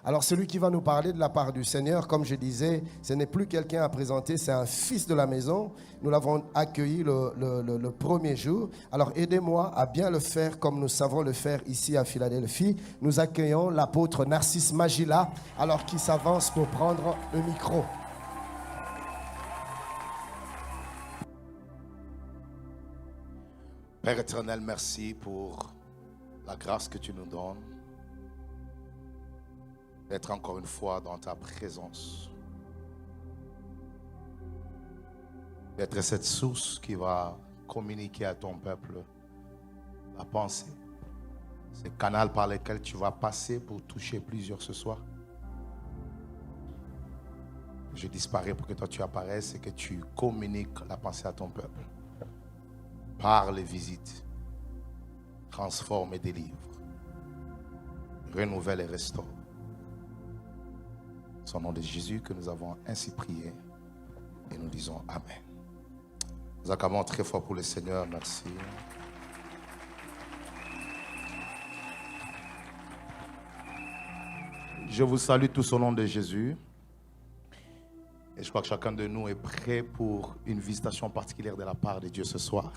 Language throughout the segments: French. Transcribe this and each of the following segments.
Alors celui qui va nous parler de la part du Seigneur, comme je disais, ce n'est plus quelqu'un à présenter, c'est un fils de la maison. Nous l'avons accueilli le premier jour. Alors aidez-moi à bien le faire comme nous savons le faire ici à Philadelphie. Nous accueillons l'apôtre Narcisse Magila, alors qu'il s'avance pour prendre le micro. Père éternel, merci pour la grâce que tu nous donnes d'être encore une fois dans ta présence, d'être cette source qui va communiquer à ton peuple la pensée, ce canal par lequel tu vas passer pour toucher plusieurs ce soir. Je disparais pour que toi tu apparaisses et que tu communiques la pensée à ton peuple. Parle et visite, transforme et délivre, renouvelle et restaure. C'est au nom de Jésus que nous avons ainsi prié et nous disons Amen. Nous acclamons très fort pour le Seigneur, merci. Je vous salue tous au nom de Jésus. Et je crois que chacun de nous est prêt pour une visitation particulière de la part de Dieu ce soir.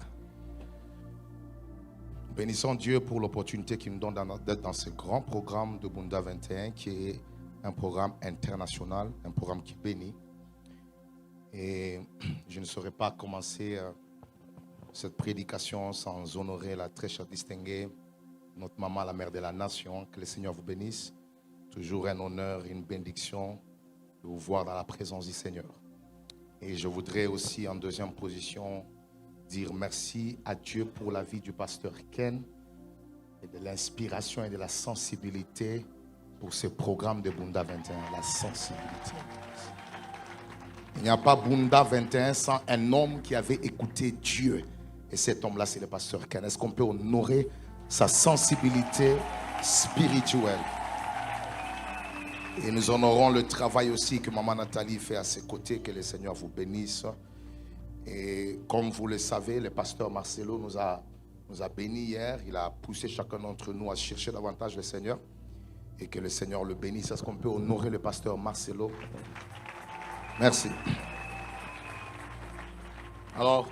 Bénissons Dieu pour l'opportunité qu'il nous donne d'être dans ce grand programme de Bunda 21 qui est un programme international, un programme qui bénit. Et je ne saurais pas commencer cette prédication sans honorer la très chère distinguée, notre maman, la mère de la nation. Que le Seigneur vous bénisse. Toujours un honneur, une bénédiction de vous voir dans la présence du Seigneur. Et je voudrais aussi en deuxième position dire merci à Dieu pour la vie du pasteur Ken et de l'inspiration et de la sensibilité pour ce programme de Bunda 21. La sensibilité. Il n'y a pas Bunda 21 sans un homme qui avait écouté Dieu. Et cet homme-là, c'est le pasteur Ken. Est-ce qu'on peut honorer sa sensibilité spirituelle? Et nous honorons le travail aussi que Maman Nathalie fait à ses côtés. Que le Seigneur vous bénisse. Et comme vous le savez, le pasteur Marcelo nous a bénis hier. Il a poussé chacun d'entre nous à chercher davantage le Seigneur. Et que le Seigneur le bénisse. Est-ce qu'on peut honorer le pasteur Marcelo? Merci. Alors,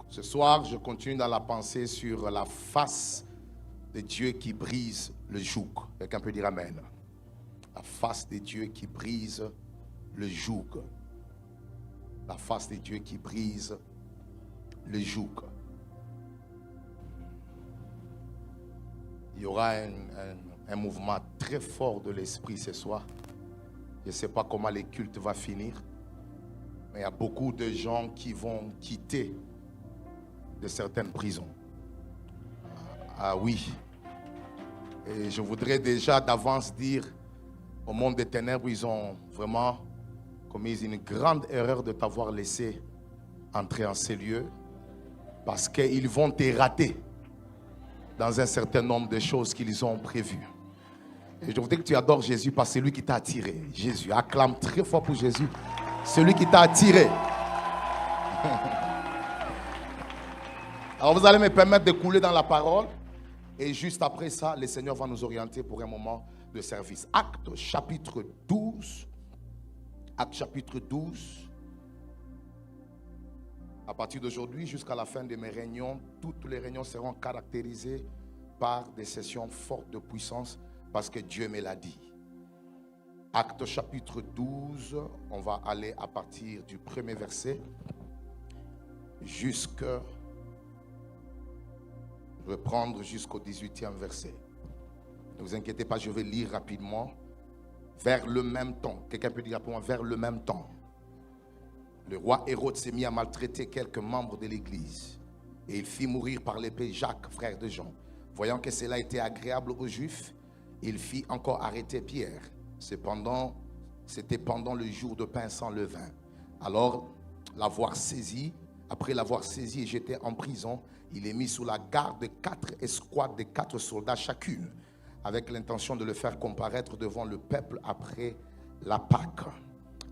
ce soir, je continue dans la pensée sur la face de Dieu qui brise le joug. Quelqu'un peut dire Amen. La face de Dieu qui brise le joug. La face de Dieu qui brise le joug. Il y aura un mouvement très fort de l'esprit ce soir. Je ne sais pas comment les cultes vont finir. Mais il y a beaucoup de gens qui vont quitter de certaines prisons. Ah oui. Et je voudrais déjà d'avance dire au monde des ténèbres, ils ont vraiment commis une grande erreur de t'avoir laissé entrer en ces lieux parce qu'ils vont te rater dans un certain nombre de choses qu'ils ont prévues. Et je voudrais que tu adores Jésus parce que c'est lui qui t'a attiré. Jésus, acclame très fort pour Jésus. Celui qui t'a attiré. Alors vous allez me permettre de couler dans la parole. Et juste après ça, le Seigneur va nous orienter pour un moment de service. Acte chapitre 12. Acte chapitre 12. À partir d'aujourd'hui, jusqu'à la fin de mes réunions, toutes les réunions seront caractérisées par des sessions fortes de puissance parce que Dieu me l'a dit. Acte chapitre 12, on va aller à partir du premier verset jusqu'à... Je vais prendre jusqu'au 18e verset. Ne vous inquiétez pas, je vais lire rapidement. Vers le même temps, quelqu'un peut dire pour moi, vers le même temps, le roi Hérode s'est mis à maltraiter quelques membres de l'église. Et il fit mourir par l'épée Jacques, frère de Jean. Voyant que cela était agréable aux Juifs, il fit encore arrêter Pierre. Cependant, c'était pendant le jour de pain sans levain. Alors, après l'avoir saisi et jeté en prison, il est mis sous la garde de 4 escouades de 4 soldats chacune, avec l'intention de le faire comparaître devant le peuple après la Pâque.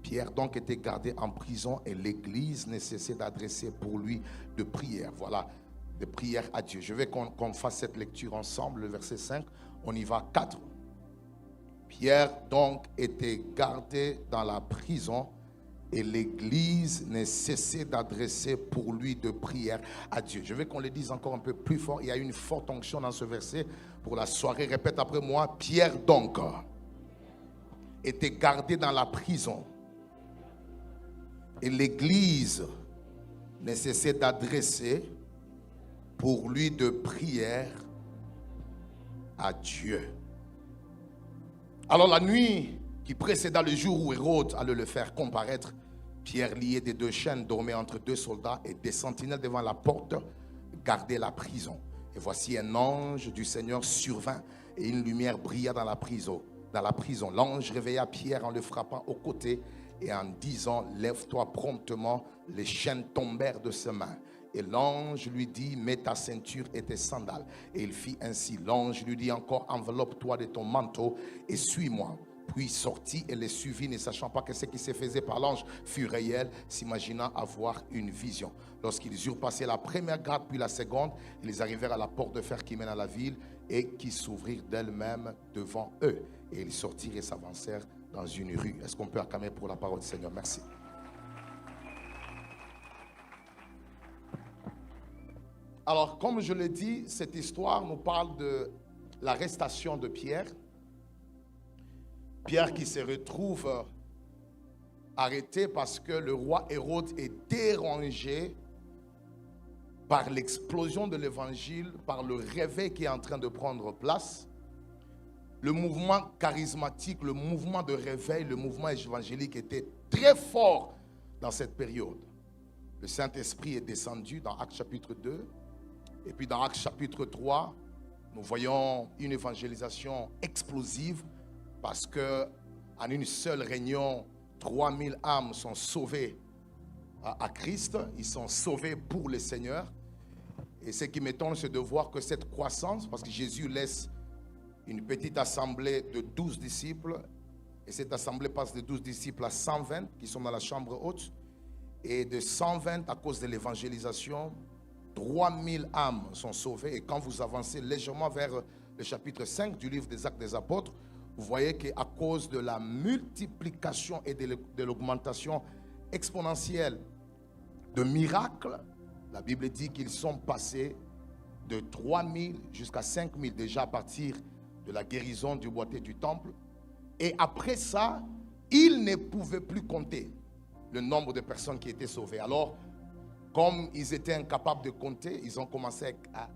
Pierre donc était gardé en prison et l'église ne cessait d'adresser pour lui de prières. Voilà, de prières à Dieu. Je veux qu'on fasse cette lecture ensemble, le verset 5. On y va, 4. Pierre donc était gardé dans la prison et l'Église ne cessait d'adresser pour lui de prières à Dieu. Je veux qu'on le dise encore un peu plus fort. Il y a une forte onction dans ce verset pour la soirée. Répète après moi. Pierre donc était gardé dans la prison et l'Église ne cessait d'adresser pour lui de prières à Dieu. Alors la nuit qui précéda le jour où Hérode allait le faire comparaître, Pierre, lié des 2 chaînes, dormait entre 2 soldats et des sentinelles devant la porte gardaient la prison. Et voici un ange du Seigneur survint et une lumière brilla dans la prison. L'ange réveilla Pierre en le frappant au côté et en disant, lève-toi promptement. Les chaînes tombèrent de ses mains. Et l'ange lui dit, mets ta ceinture et tes sandales. Et il fit ainsi. L'ange lui dit encore, enveloppe-toi de ton manteau et suis-moi. Puis sortit et les suivit, ne sachant pas que ce qui se faisait par l'ange fut réel, s'imaginant avoir une vision. Lorsqu'ils eurent passé la première garde puis la seconde, ils arrivèrent à la porte de fer qui mène à la ville et qui s'ouvrirent d'elle-même devant eux. Et ils sortirent et s'avancèrent dans une rue. Est-ce qu'on peut acclamer pour la parole du Seigneur? Merci. Alors, comme je l'ai dit, cette histoire nous parle de l'arrestation de Pierre. Pierre qui se retrouve arrêté parce que le roi Hérode est dérangé par l'explosion de l'évangile, par le réveil qui est en train de prendre place. Le mouvement charismatique, le mouvement de réveil, le mouvement évangélique était très fort dans cette période. Le Saint-Esprit est descendu dans Actes chapitre 2. Et puis dans Actes chapitre 3, nous voyons une évangélisation explosive parce que en une seule réunion, 3000 âmes sont sauvées à Christ. Ils sont sauvés pour le Seigneur. Et ce qui m'étonne, c'est de voir que cette croissance, parce que Jésus laisse une petite assemblée de 12 disciples, et cette assemblée passe de 12 disciples à 120 qui sont dans la chambre haute, et de 120 à cause de l'évangélisation, 3000 âmes sont sauvées. Et quand vous avancez légèrement vers le chapitre 5 du livre des Actes des Apôtres, vous voyez qu'à cause de la multiplication et de l'augmentation exponentielle de miracles, la Bible dit qu'ils sont passés de 3000 jusqu'à 5000 déjà à partir de la guérison du boiteux du temple. Et après ça, ils ne pouvaient plus compter le nombre de personnes qui étaient sauvées. Alors, comme ils étaient incapables de compter, ils ont commencé à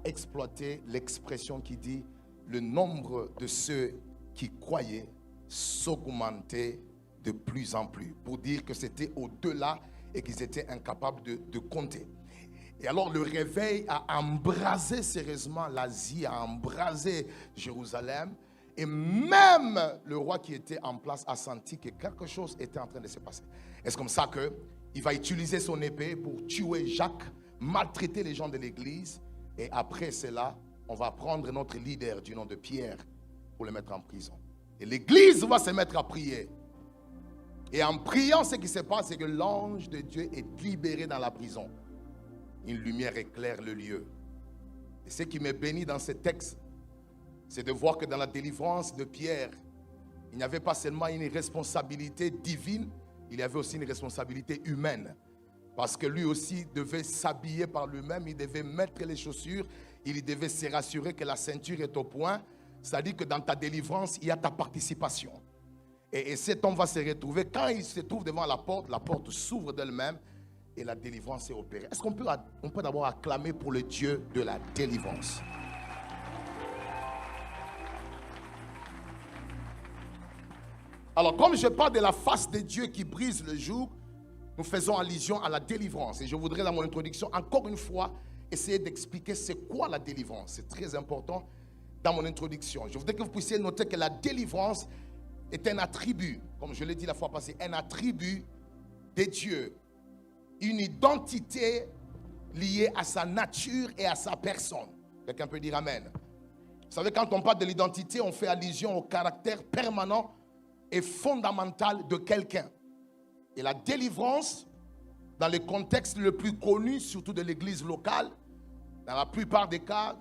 exploiter l'expression qui dit le nombre de ceux qui croyaient s'augmentait de plus en plus, pour dire que c'était au-delà et qu'ils étaient incapables de compter. Et alors le réveil a embrasé sérieusement l'Asie, a embrasé Jérusalem, et même le roi qui était en place a senti que quelque chose était en train de se passer. Et c'est comme ça qu'il va utiliser son épée pour tuer Jacques, maltraiter les gens de l'église, et après cela, on va prendre notre leader du nom de Pierre pour le mettre en prison. Et l'église va se mettre à prier. Et en priant, ce qui se passe, c'est que l'ange de Dieu est libéré dans la prison. Une lumière éclaire le lieu. Et ce qui m'est béni dans ce texte, c'est de voir que dans la délivrance de Pierre, il n'y avait pas seulement une responsabilité divine, il y avait aussi une responsabilité humaine. Parce que lui aussi devait s'habiller par lui-même, il devait mettre les chaussures, il devait se rassurer que la ceinture est au point. C'est-à-dire que dans ta délivrance, il y a ta participation. Et cet homme va se retrouver, quand il se trouve devant la porte s'ouvre d'elle-même et la délivrance est opérée. Est-ce qu'on peut d'abord acclamer pour le Dieu de la délivrance? Alors, comme je parle de la face de Dieu qui brise le joug, nous faisons allusion à la délivrance. Et je voudrais, dans mon introduction, encore une fois, essayer d'expliquer c'est quoi la délivrance. C'est très important dans mon introduction. Je voudrais que vous puissiez noter que la délivrance est un attribut, comme je l'ai dit la fois passée, un attribut de Dieu. Une identité liée à sa nature et à sa personne. Quelqu'un peut dire Amen. Vous savez, quand on parle de l'identité, on fait allusion au caractère permanent et fondamental de quelqu'un. Et la délivrance, dans le contexte le plus connu, surtout de l'église locale, Dans la plupart des cas,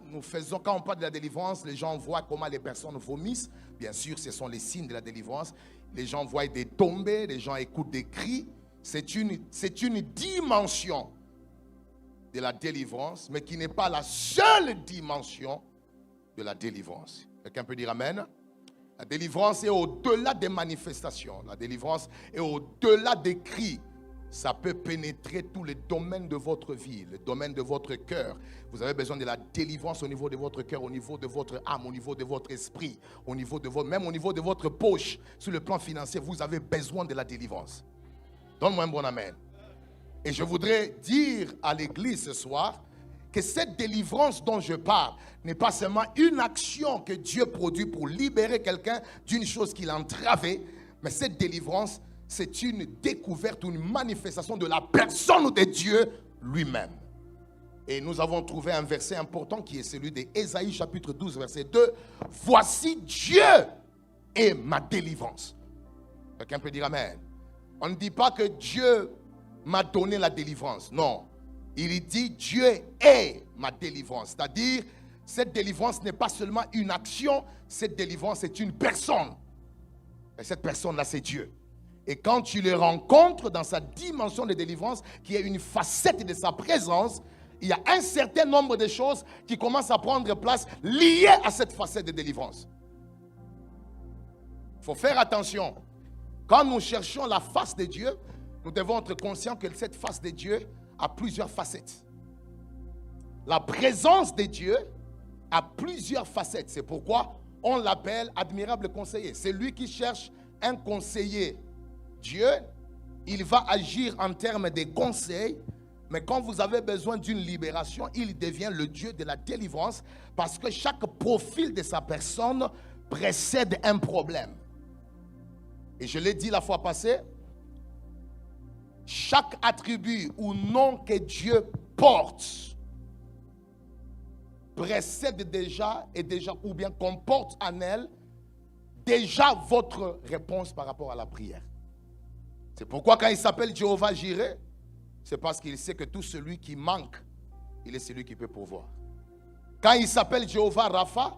quand on parle de la délivrance, les gens voient comment les personnes vomissent. Bien sûr, ce sont les signes de la délivrance. Les gens voient des tombées, les gens écoutent des cris. C'est une dimension de la délivrance, mais qui n'est pas la seule dimension de la délivrance. Quelqu'un peut dire Amen? La délivrance est au-delà des manifestations. La délivrance est au-delà des cris. Ça peut pénétrer tous les domaines de votre vie, le domaine de votre cœur. Vous avez besoin de la délivrance au niveau de votre cœur, au niveau de votre âme, au niveau de votre esprit, même au niveau de votre poche. Sur le plan financier, vous avez besoin de la délivrance. Donne-moi un bon amen. Et je voudrais dire à l'église ce soir que cette délivrance dont je parle n'est pas seulement une action que Dieu produit pour libérer quelqu'un d'une chose qu'il a entravée, mais cette délivrance, c'est une découverte, une manifestation de la personne de Dieu lui-même. Et nous avons trouvé un verset important qui est celui d'Ésaïe chapitre 12 verset 2. Voici Dieu est ma délivrance. Quelqu'un peut dire Amen. On ne dit pas que Dieu m'a donné la délivrance. Non. Il dit Dieu est ma délivrance. C'est-à-dire, cette délivrance n'est pas seulement une action, cette délivrance est une personne. Et cette personne-là, c'est Dieu. Et quand tu le rencontres dans sa dimension de délivrance, qui est une facette de sa présence, il y a un certain nombre de choses qui commencent à prendre place liées à cette facette de délivrance. Il faut faire attention. Quand nous cherchons la face de Dieu, nous devons être conscients que cette face de Dieu a plusieurs facettes. La présence de Dieu a plusieurs facettes. C'est pourquoi on l'appelle admirable conseiller. C'est lui qui cherche un conseiller. Dieu, il va agir en termes de conseils, mais quand vous avez besoin d'une libération, il devient le Dieu de la délivrance parce que chaque profil de sa personne précède un problème. Et je l'ai dit la fois passée, chaque attribut ou nom que Dieu porte précède déjà ou bien comporte en elle déjà votre réponse par rapport à la prière. C'est pourquoi quand il s'appelle Jéhovah Jireh, c'est parce qu'il sait que tout celui qui manque, il est celui qui peut pourvoir. Quand il s'appelle Jéhovah Rapha,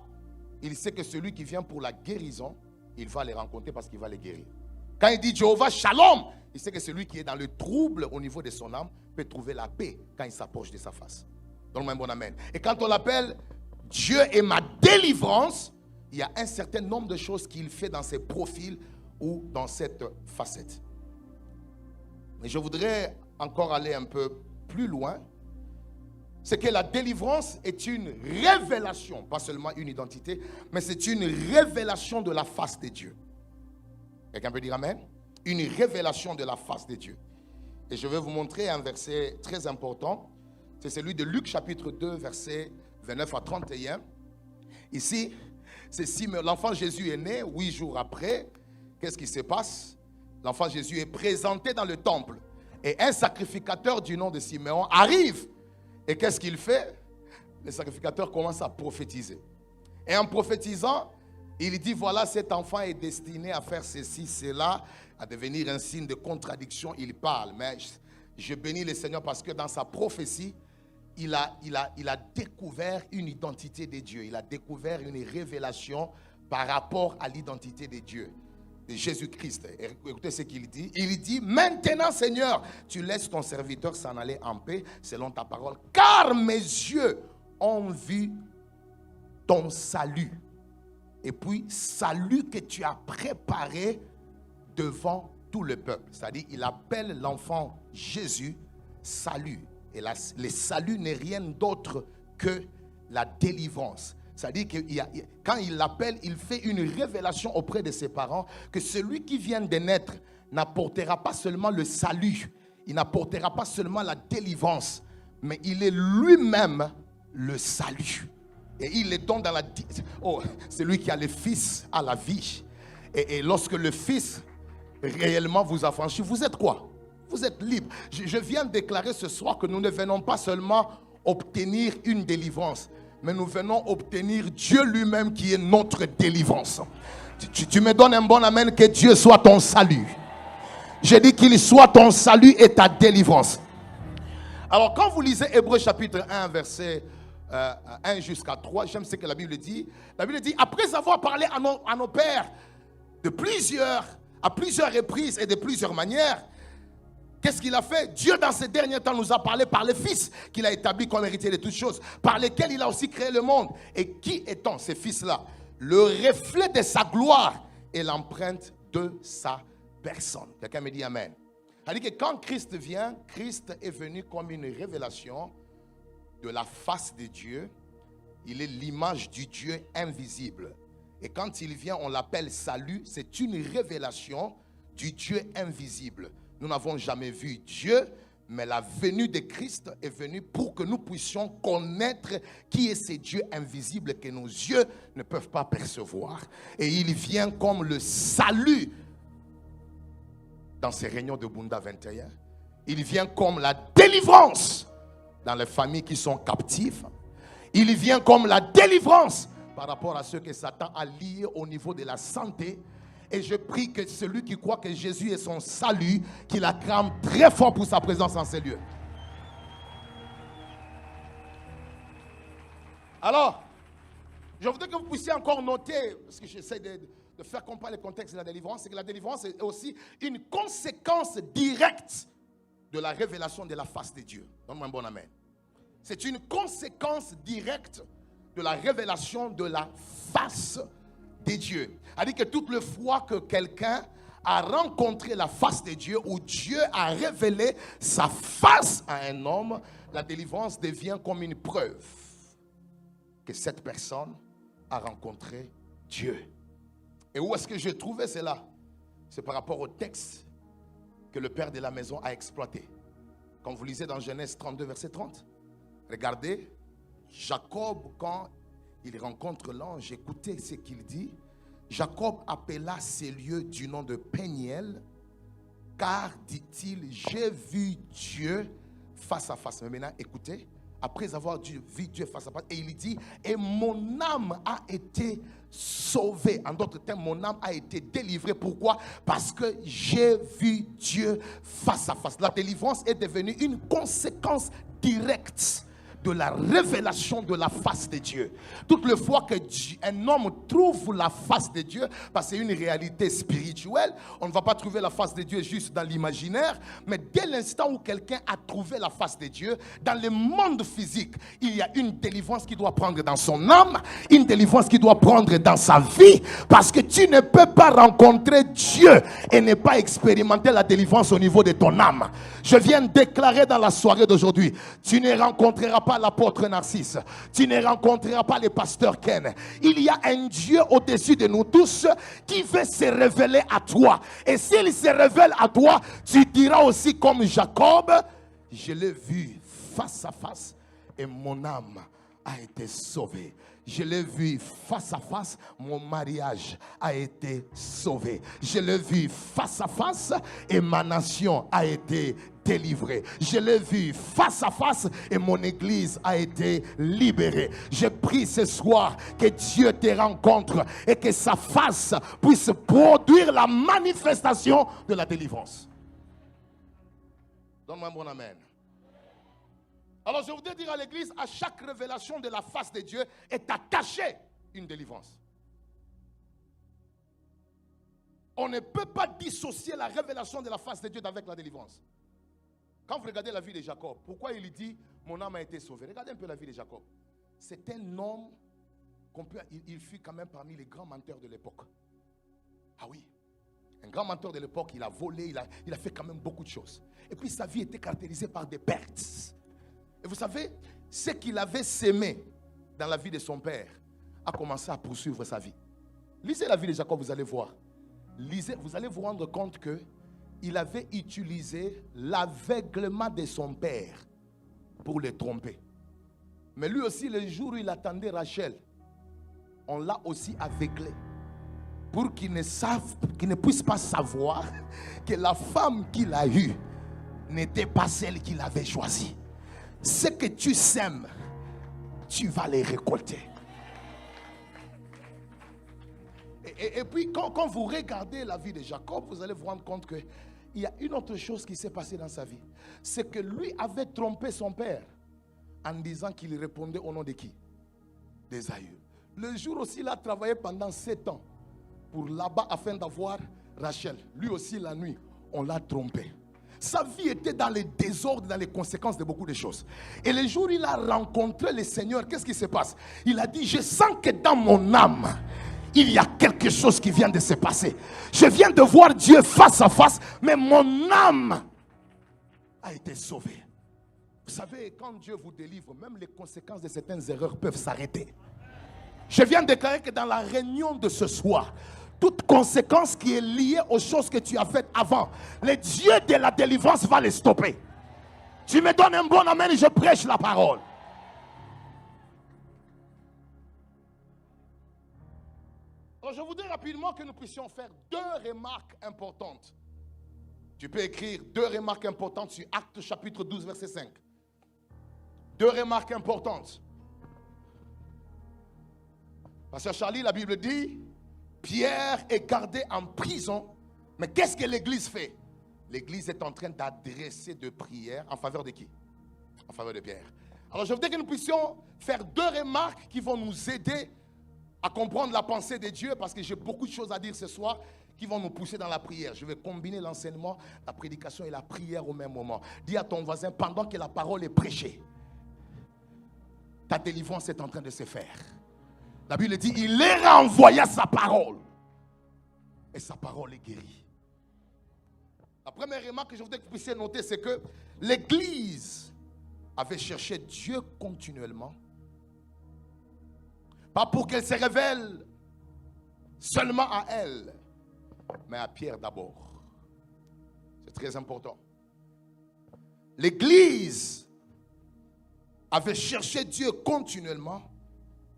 il sait que celui qui vient pour la guérison, il va les rencontrer parce qu'il va les guérir. Quand il dit Jéhovah Shalom, il sait que celui qui est dans le trouble au niveau de son âme peut trouver la paix quand il s'approche de sa face. Donne-moi un bon amen. Et quand on l'appelle Dieu est ma délivrance, il y a un certain nombre de choses qu'il fait dans ses profils ou dans cette facette. Mais je voudrais encore aller un peu plus loin. C'est que la délivrance est une révélation, pas seulement une identité, mais c'est une révélation de la face de Dieu. Quelqu'un peut dire Amen? Une révélation de la face de Dieu. Et je vais vous montrer un verset très important. C'est celui de Luc chapitre 2, versets 29 à 31. Ici, l'enfant Jésus est né 8 jours après. Qu'est-ce qui se passe? L'enfant Jésus est présenté dans le temple. Et un sacrificateur du nom de Siméon arrive. Et qu'est-ce qu'il fait? Le sacrificateur commence à prophétiser. Et en prophétisant, il dit, voilà, cet enfant est destiné à faire ceci, cela, à devenir un signe de contradiction. Il parle, mais je bénis le Seigneur parce que dans sa prophétie, il a découvert une identité de Dieu. Il a découvert une révélation par rapport à l'identité de Dieu, de Jésus-Christ. Écoutez ce qu'il dit. Il dit, maintenant Seigneur, tu laisses ton serviteur s'en aller en paix selon ta parole, car mes yeux ont vu ton salut. Et puis, salut que tu as préparé devant tout le peuple. C'est-à-dire, il appelle l'enfant Jésus salut. Et le salut n'est rien d'autre que la délivrance. C'est-à-dire que quand il l'appelle, il fait une révélation auprès de ses parents que celui qui vient de naître n'apportera pas seulement le salut, il n'apportera pas seulement la délivrance, mais il est lui-même le salut. Et il est donc dans la... Oh, celui qui a le Fils a la vie. Et lorsque le Fils réellement vous affranchit, vous êtes quoi? Vous êtes libre. Je viens de déclarer ce soir que nous ne venons pas seulement obtenir une délivrance, mais nous venons obtenir Dieu lui-même qui est notre délivrance. Tu me donnes un bon amen, que Dieu soit ton salut. Je dis qu'il soit ton salut et ta délivrance. Alors quand vous lisez Hébreux chapitre 1 verset 1 jusqu'à 3, j'aime ce que la Bible dit. La Bible dit, après avoir parlé à nos pères à plusieurs reprises et de plusieurs manières, qu'est-ce qu'il a fait? Dieu, dans ces derniers temps, nous a parlé par le Fils qu'il a établi comme héritier de toutes choses, par lesquels il a aussi créé le monde. Et qui est-on, ces fils-là? Le reflet de sa gloire et l'empreinte de sa personne. Quelqu'un me dit Amen. C'est-à-dire que quand Christ vient, Christ est venu comme une révélation de la face de Dieu. Il est l'image du Dieu invisible. Et quand il vient, on l'appelle salut. C'est une révélation du Dieu invisible. Nous n'avons jamais vu Dieu, mais la venue de Christ est venue pour que nous puissions connaître qui est ce Dieu invisible que nos yeux ne peuvent pas percevoir. Et il vient comme le salut dans ces réunions de Bunda 21. Il vient comme la délivrance dans les familles qui sont captives. Il vient comme la délivrance par rapport à ceux que Satan a liés au niveau de la santé. Et je prie que celui qui croit que Jésus est son salut, qu'il acclame très fort pour sa présence en ces lieux. Alors, je voudrais que vous puissiez encore noter, parce que j'essaie de faire comprendre le contexte de la délivrance, c'est que la délivrance est aussi une conséquence directe de la révélation de la face de Dieu. Donne-moi un bon amen. C'est une conséquence directe de la révélation de la face de Dieu. C'est-à-dire que toute le fois que quelqu'un a rencontré la face de Dieu, ou Dieu a révélé sa face à un homme, la délivrance devient comme une preuve que cette personne a rencontré Dieu. Et où est-ce que j'ai trouvé cela? C'est par rapport au texte que le père de la maison a exploité. Quand vous lisez dans Genèse 32, verset 30, regardez, Jacob, quand il rencontre l'ange, écoutez ce qu'il dit. Jacob appela ces lieux du nom de Péniel, car, dit-il, j'ai vu Dieu face à face. Mais maintenant, écoutez, après avoir vu Dieu face à face, et il dit, et mon âme a été sauvée. En d'autres termes, mon âme a été délivrée. Pourquoi? Parce que j'ai vu Dieu face à face. La délivrance est devenue une conséquence directe de la révélation de la face de Dieu. Toutes les fois que un homme trouve la face de Dieu, parce que c'est une réalité spirituelle, on ne va pas trouver la face de Dieu juste dans l'imaginaire, mais dès l'instant où quelqu'un a trouvé la face de Dieu, dans le monde physique, il y a une délivrance qu'il doit prendre dans son âme, une délivrance qu'il doit prendre dans sa vie, parce que tu ne peux pas rencontrer Dieu et ne pas expérimenter la délivrance au niveau de ton âme. Je viens déclarer dans la soirée d'aujourd'hui, tu ne rencontreras pas l'apôtre Narcisse, tu ne rencontreras pas le pasteur Ken. Il y a un Dieu au-dessus de nous tous qui veut se révéler à toi. Et s'il se révèle à toi, tu diras aussi comme Jacob, je l'ai vu face à face et mon âme a été sauvée. Je l'ai vu face à face, mon mariage a été sauvé. Je l'ai vu face à face et ma nation a été délivrée. Je l'ai vu face à face et mon église a été libérée. Je prie ce soir que Dieu te rencontre et que sa face puisse produire la manifestation de la délivrance. Donne-moi un bon amen. Alors je voudrais dire à l'église, à chaque révélation de la face de Dieu est attachée une délivrance. On ne peut pas dissocier la révélation de la face de Dieu avec la délivrance. Quand vous regardez la vie de Jacob, pourquoi il dit mon âme a été sauvée? Regardez un peu la vie de Jacob. C'est un homme il fut quand même parmi les grands menteurs de l'époque. Ah oui, un grand menteur de l'époque, il a volé, il a fait quand même beaucoup de choses. Et puis sa vie était caractérisée par des pertes. Et vous savez, ce qu'il avait sémé dans la vie de son père a commencé à poursuivre sa vie. Lisez la vie de Jacob, vous allez voir. Lisez, vous allez vous rendre compte que il avait utilisé l'aveuglement de son père pour le tromper. Mais lui aussi, le jour où il attendait Rachel, on l'a aussi aveuglé pour qu'il ne puisse pas savoir que la femme qu'il a eue n'était pas celle qu'il avait choisie. Ce que tu sèmes, tu vas les récolter. Et puis, quand vous regardez la vie de Jacob, vous allez vous rendre compte qu'il y a une autre chose qui s'est passée dans sa vie. C'est que lui avait trompé son père en disant qu'il répondait au nom de qui? Des aïeux. Le jour aussi, il a travaillé pendant 7 ans pour là-bas afin d'avoir Rachel. Lui aussi, la nuit, on l'a trompé. Sa vie était dans les désordres, dans les conséquences de beaucoup de choses. Et le jour où il a rencontré le Seigneur, qu'est-ce qui se passe? Il a dit, je sens que dans mon âme, il y a quelque chose qui vient de se passer. Je viens de voir Dieu face à face, mais mon âme a été sauvée. Vous savez, quand Dieu vous délivre, même les conséquences de certaines erreurs peuvent s'arrêter. Je viens de déclarer que dans la réunion de ce soir, toute conséquence qui est liée aux choses que tu as faites avant, le Dieu de la délivrance va les stopper. Tu me donnes un bon amen et je prêche la parole. Alors je voudrais rapidement que nous puissions faire 2 remarques importantes. Tu peux écrire 2 remarques importantes sur Actes chapitre 12 verset 5. 2 remarques importantes. Pasteur Charlie, la Bible dit, Pierre est gardé en prison. Mais qu'est-ce que l'Église fait? L'Église est en train d'adresser de prières en faveur de qui? En faveur de Pierre. Alors je voudrais que nous puissions faire 2 remarques qui vont nous aider à comprendre la pensée de Dieu, parce que j'ai beaucoup de choses à dire ce soir qui vont nous pousser dans la prière. Je vais combiner l'enseignement, la prédication et la prière au même moment. Dis à ton voisin, pendant que la parole est prêchée, ta délivrance est en train de se faire. La Bible dit, il est renvoyé à sa parole. Et sa parole est guérie. La première remarque que je voudrais que vous puissiez noter, c'est que l'Église avait cherché Dieu continuellement. Pas pour qu'elle se révèle seulement à elle, mais à Pierre d'abord. C'est très important. L'Église avait cherché Dieu continuellement,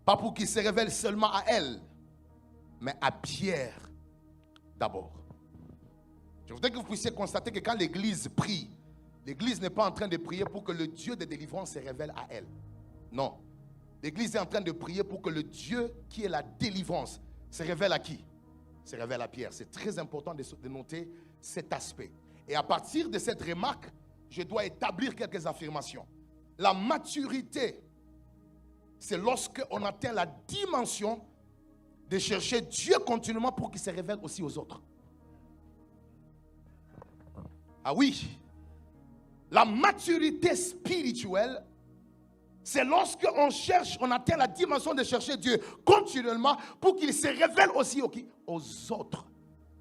pas pour qu'il se révèle seulement à elle, mais à Pierre d'abord. Je voudrais que vous puissiez constater que quand l'Église prie, l'Église n'est pas en train de prier pour que le Dieu de délivrance se révèle à elle. Non. L'Église est en train de prier pour que le Dieu qui est la délivrance se révèle à qui? Se révèle à Pierre. C'est très important de noter cet aspect. Et à partir de cette remarque, je dois établir quelques affirmations. La maturité, c'est lorsque on atteint la dimension de chercher Dieu continuellement pour qu'il se révèle aussi aux autres. Ah oui, la maturité spirituelle, c'est lorsque on cherche, on atteint la dimension de chercher Dieu continuellement pour qu'il se révèle aussi aux autres.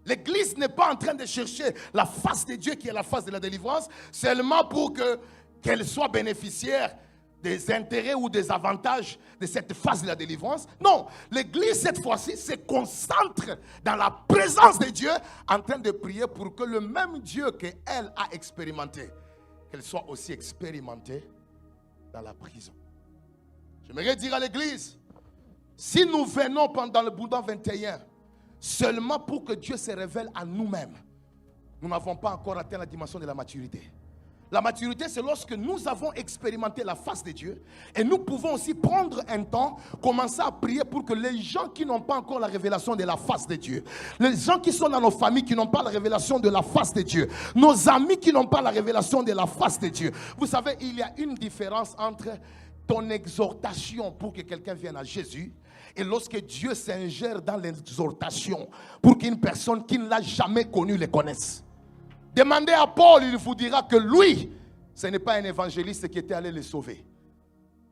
L'Église n'est pas en train de chercher la face de Dieu qui est la face de la délivrance seulement pour qu'elle soit bénéficiaire des intérêts ou des avantages de cette phase de la délivrance. Non, l'Église cette fois-ci se concentre dans la présence de Dieu en train de prier pour que le même Dieu qu'elle a expérimenté, qu'elle soit aussi expérimentée dans la prison. J'aimerais dire à l'Église, si nous venons pendant le Bouddha 21 seulement pour que Dieu se révèle à nous-mêmes, nous n'avons pas encore atteint la dimension de la maturité. La maturité, c'est lorsque nous avons expérimenté la face de Dieu et nous pouvons aussi prendre un temps, commencer à prier pour que les gens qui n'ont pas encore la révélation de la face de Dieu, les gens qui sont dans nos familles qui n'ont pas la révélation de la face de Dieu, nos amis qui n'ont pas la révélation de la face de Dieu. Vous savez, il y a une différence entre ton exhortation pour que quelqu'un vienne à Jésus et lorsque Dieu s'ingère dans l'exhortation pour qu'une personne qui ne l'a jamais connu le connaisse. Demandez à Paul, il vous dira que lui, ce n'est pas un évangéliste qui était allé le sauver.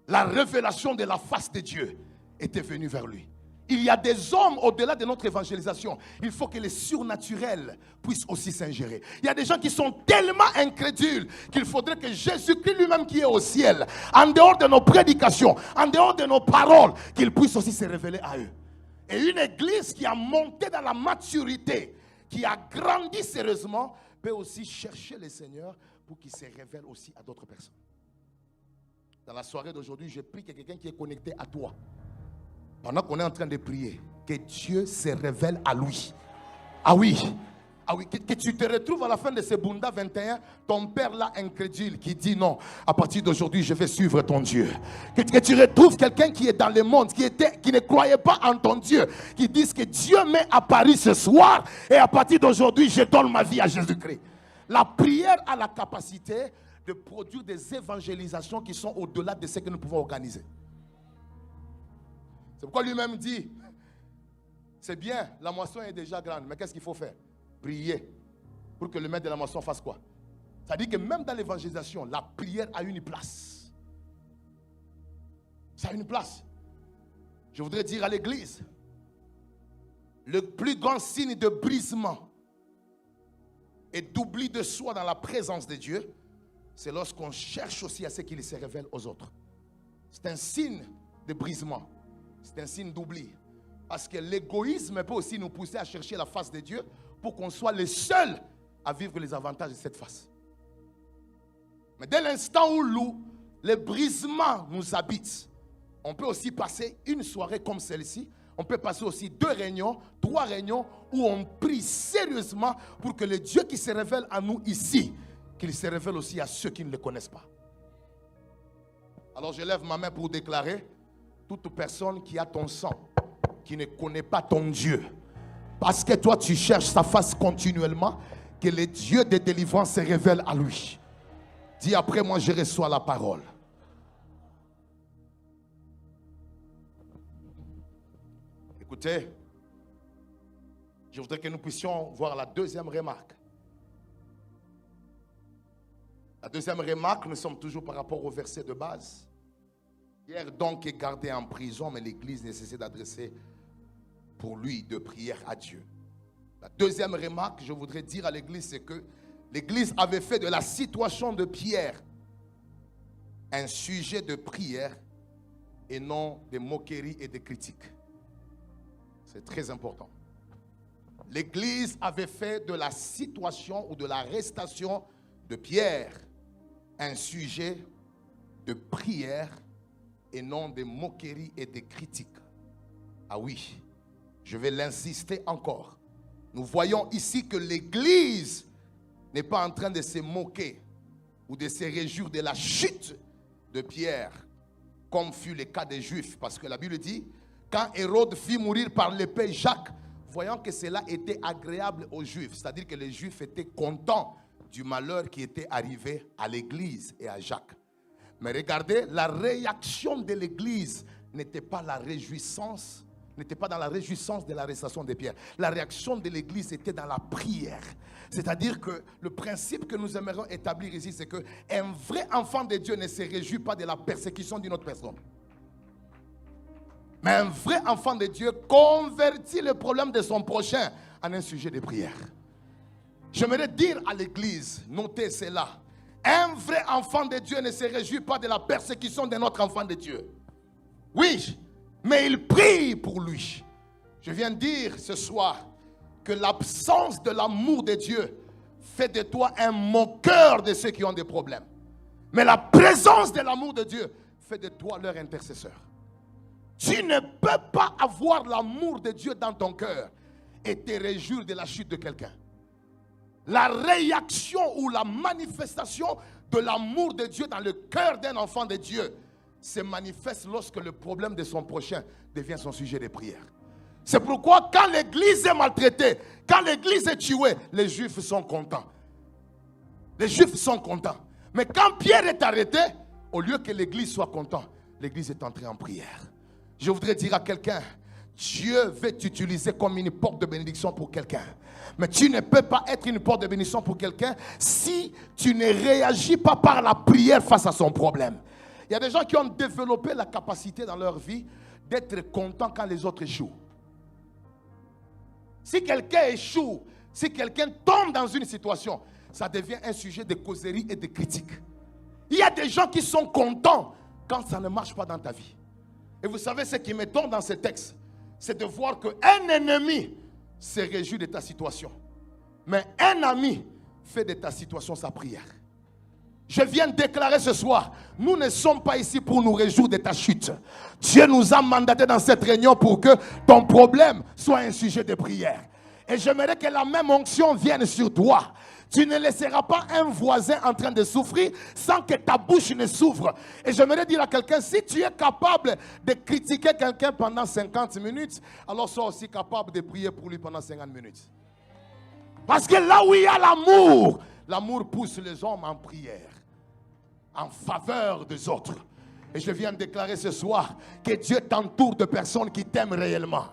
La révélation de la face de Dieu était venue vers lui. Il y a des hommes au-delà de notre évangélisation. Il faut que les surnaturels puissent aussi s'ingérer. Il y a des gens qui sont tellement incrédules qu'il faudrait que Jésus-Christ lui-même qui est au ciel, en dehors de nos prédications, en dehors de nos paroles, qu'il puisse aussi se révéler à eux. Et une église qui a monté dans la maturité, qui a grandi sérieusement, peut aussi chercher le Seigneur pour qu'il se révèle aussi à d'autres personnes. Dans la soirée d'aujourd'hui, je prie que quelqu'un qui est connecté à toi, pendant qu'on est en train de prier, que Dieu se révèle à lui. Ah oui, que tu te retrouves à la fin de ce Bunda 21, ton père là incrédule qui dit non, à partir d'aujourd'hui je vais suivre ton Dieu. Que tu retrouves quelqu'un qui est dans le monde, qui ne croyait pas en ton Dieu, qui dit que Dieu m'est apparu ce soir et à partir d'aujourd'hui je donne ma vie à Jésus-Christ. La prière a la capacité de produire des évangélisations qui sont au-delà de ce que nous pouvons organiser. C'est pourquoi lui-même dit, c'est bien, la moisson est déjà grande, mais qu'est-ce qu'il faut faire? Prier pour que le maître de la moisson fasse quoi? Ça dit que même dans l'évangélisation, la prière a une place. Ça a une place. Je voudrais dire à l'église, le plus grand signe de brisement et d'oubli de soi dans la présence de Dieu, c'est lorsqu'on cherche aussi à ce qu'il se révèle aux autres. C'est un signe de brisement. C'est un signe d'oubli. Parce que l'égoïsme peut aussi nous pousser à chercher la face de Dieu pour qu'on soit les seuls à vivre les avantages de cette face. Mais dès l'instant où le brisement nous habite, on peut aussi passer une soirée comme celle-ci. On peut passer aussi 2 réunions, 3 réunions où on prie sérieusement pour que le Dieu qui se révèle à nous ici, qu'il se révèle aussi à ceux qui ne le connaissent pas. Alors je lève ma main pour déclarer, toute personne qui a ton sang, qui ne connaît pas ton Dieu, parce que toi tu cherches sa face continuellement, que le Dieu de délivrance se révèle à lui. Dis après moi, je reçois la parole. Écoutez, je voudrais que nous puissions voir la deuxième remarque. La deuxième remarque, nous sommes toujours par rapport au verset de base. Pierre donc est gardé en prison, mais l'Église n'a cessé d'adresser pour lui de prières à Dieu. La deuxième remarque, je voudrais dire à l'Église, c'est que l'Église avait fait de la situation de Pierre un sujet de prière et non de moquerie et de critique. C'est très important. L'Église avait fait de la situation ou de l'arrestation de Pierre un sujet de prière et non de moquerie et de critique. Ah oui, je vais l'insister encore. Nous voyons ici que l'Église n'est pas en train de se moquer ou de se réjouir de la chute de Pierre, comme fut le cas des Juifs. Parce que la Bible dit, quand Hérode fit mourir par l'épée Jacques, voyant que cela était agréable aux Juifs, c'est-à-dire que les Juifs étaient contents du malheur qui était arrivé à l'Église et à Jacques. Mais regardez, la réaction de l'Église n'était pas la réjouissance, n'était pas dans la réjouissance de l'arrestation de Pierre. La réaction de l'Église était dans la prière. C'est-à-dire que le principe que nous aimerions établir ici, c'est qu'un vrai enfant de Dieu ne se réjouit pas de la persécution d'une autre personne. Mais un vrai enfant de Dieu convertit le problème de son prochain en un sujet de prière. J'aimerais dire à l'Église, notez cela. Un vrai enfant de Dieu ne se réjouit pas de la persécution d'un autre enfant de Dieu. Oui, mais il prie pour lui. Je viens de dire ce soir que l'absence de l'amour de Dieu fait de toi un moqueur de ceux qui ont des problèmes. Mais la présence de l'amour de Dieu fait de toi leur intercesseur. Tu ne peux pas avoir l'amour de Dieu dans ton cœur et te réjouir de la chute de quelqu'un. La réaction ou la manifestation de l'amour de Dieu dans le cœur d'un enfant de Dieu se manifeste lorsque le problème de son prochain devient son sujet de prière. C'est pourquoi quand l'Église est maltraitée, quand l'Église est tuée, les Juifs sont contents. Les Juifs sont contents. Mais quand Pierre est arrêté, au lieu que l'Église soit contente, l'Église est entrée en prière. Je voudrais dire à quelqu'un, Dieu veut t'utiliser comme une porte de bénédiction pour quelqu'un. Mais tu ne peux pas être une porte de bénédiction pour quelqu'un si tu ne réagis pas par la prière face à son problème. Il y a des gens qui ont développé la capacité dans leur vie d'être contents quand les autres échouent. Si quelqu'un échoue, si quelqu'un tombe dans une situation, ça devient un sujet de causerie et de critique. Il y a des gens qui sont contents quand ça ne marche pas dans ta vie. Et vous savez ce qui me tombe dans ce texte, c'est de voir qu'un ennemi se réjouit de ta situation. Mais un ami fait de ta situation sa prière. Je viens de déclarer ce soir, nous ne sommes pas ici pour nous réjouir de ta chute. Dieu nous a mandaté dans cette réunion pour que ton problème soit un sujet de prière. Et j'aimerais que la même onction vienne sur toi. Tu ne laisseras pas un voisin en train de souffrir sans que ta bouche ne s'ouvre. Et j'aimerais dire à quelqu'un, si tu es capable de critiquer quelqu'un pendant 50 minutes, alors sois aussi capable de prier pour lui pendant 50 minutes. Parce que là où il y a l'amour, l'amour pousse les hommes en prière. en faveur des autres. Et je viens de déclarer ce soir que Dieu t'entoure de personnes qui t'aiment réellement.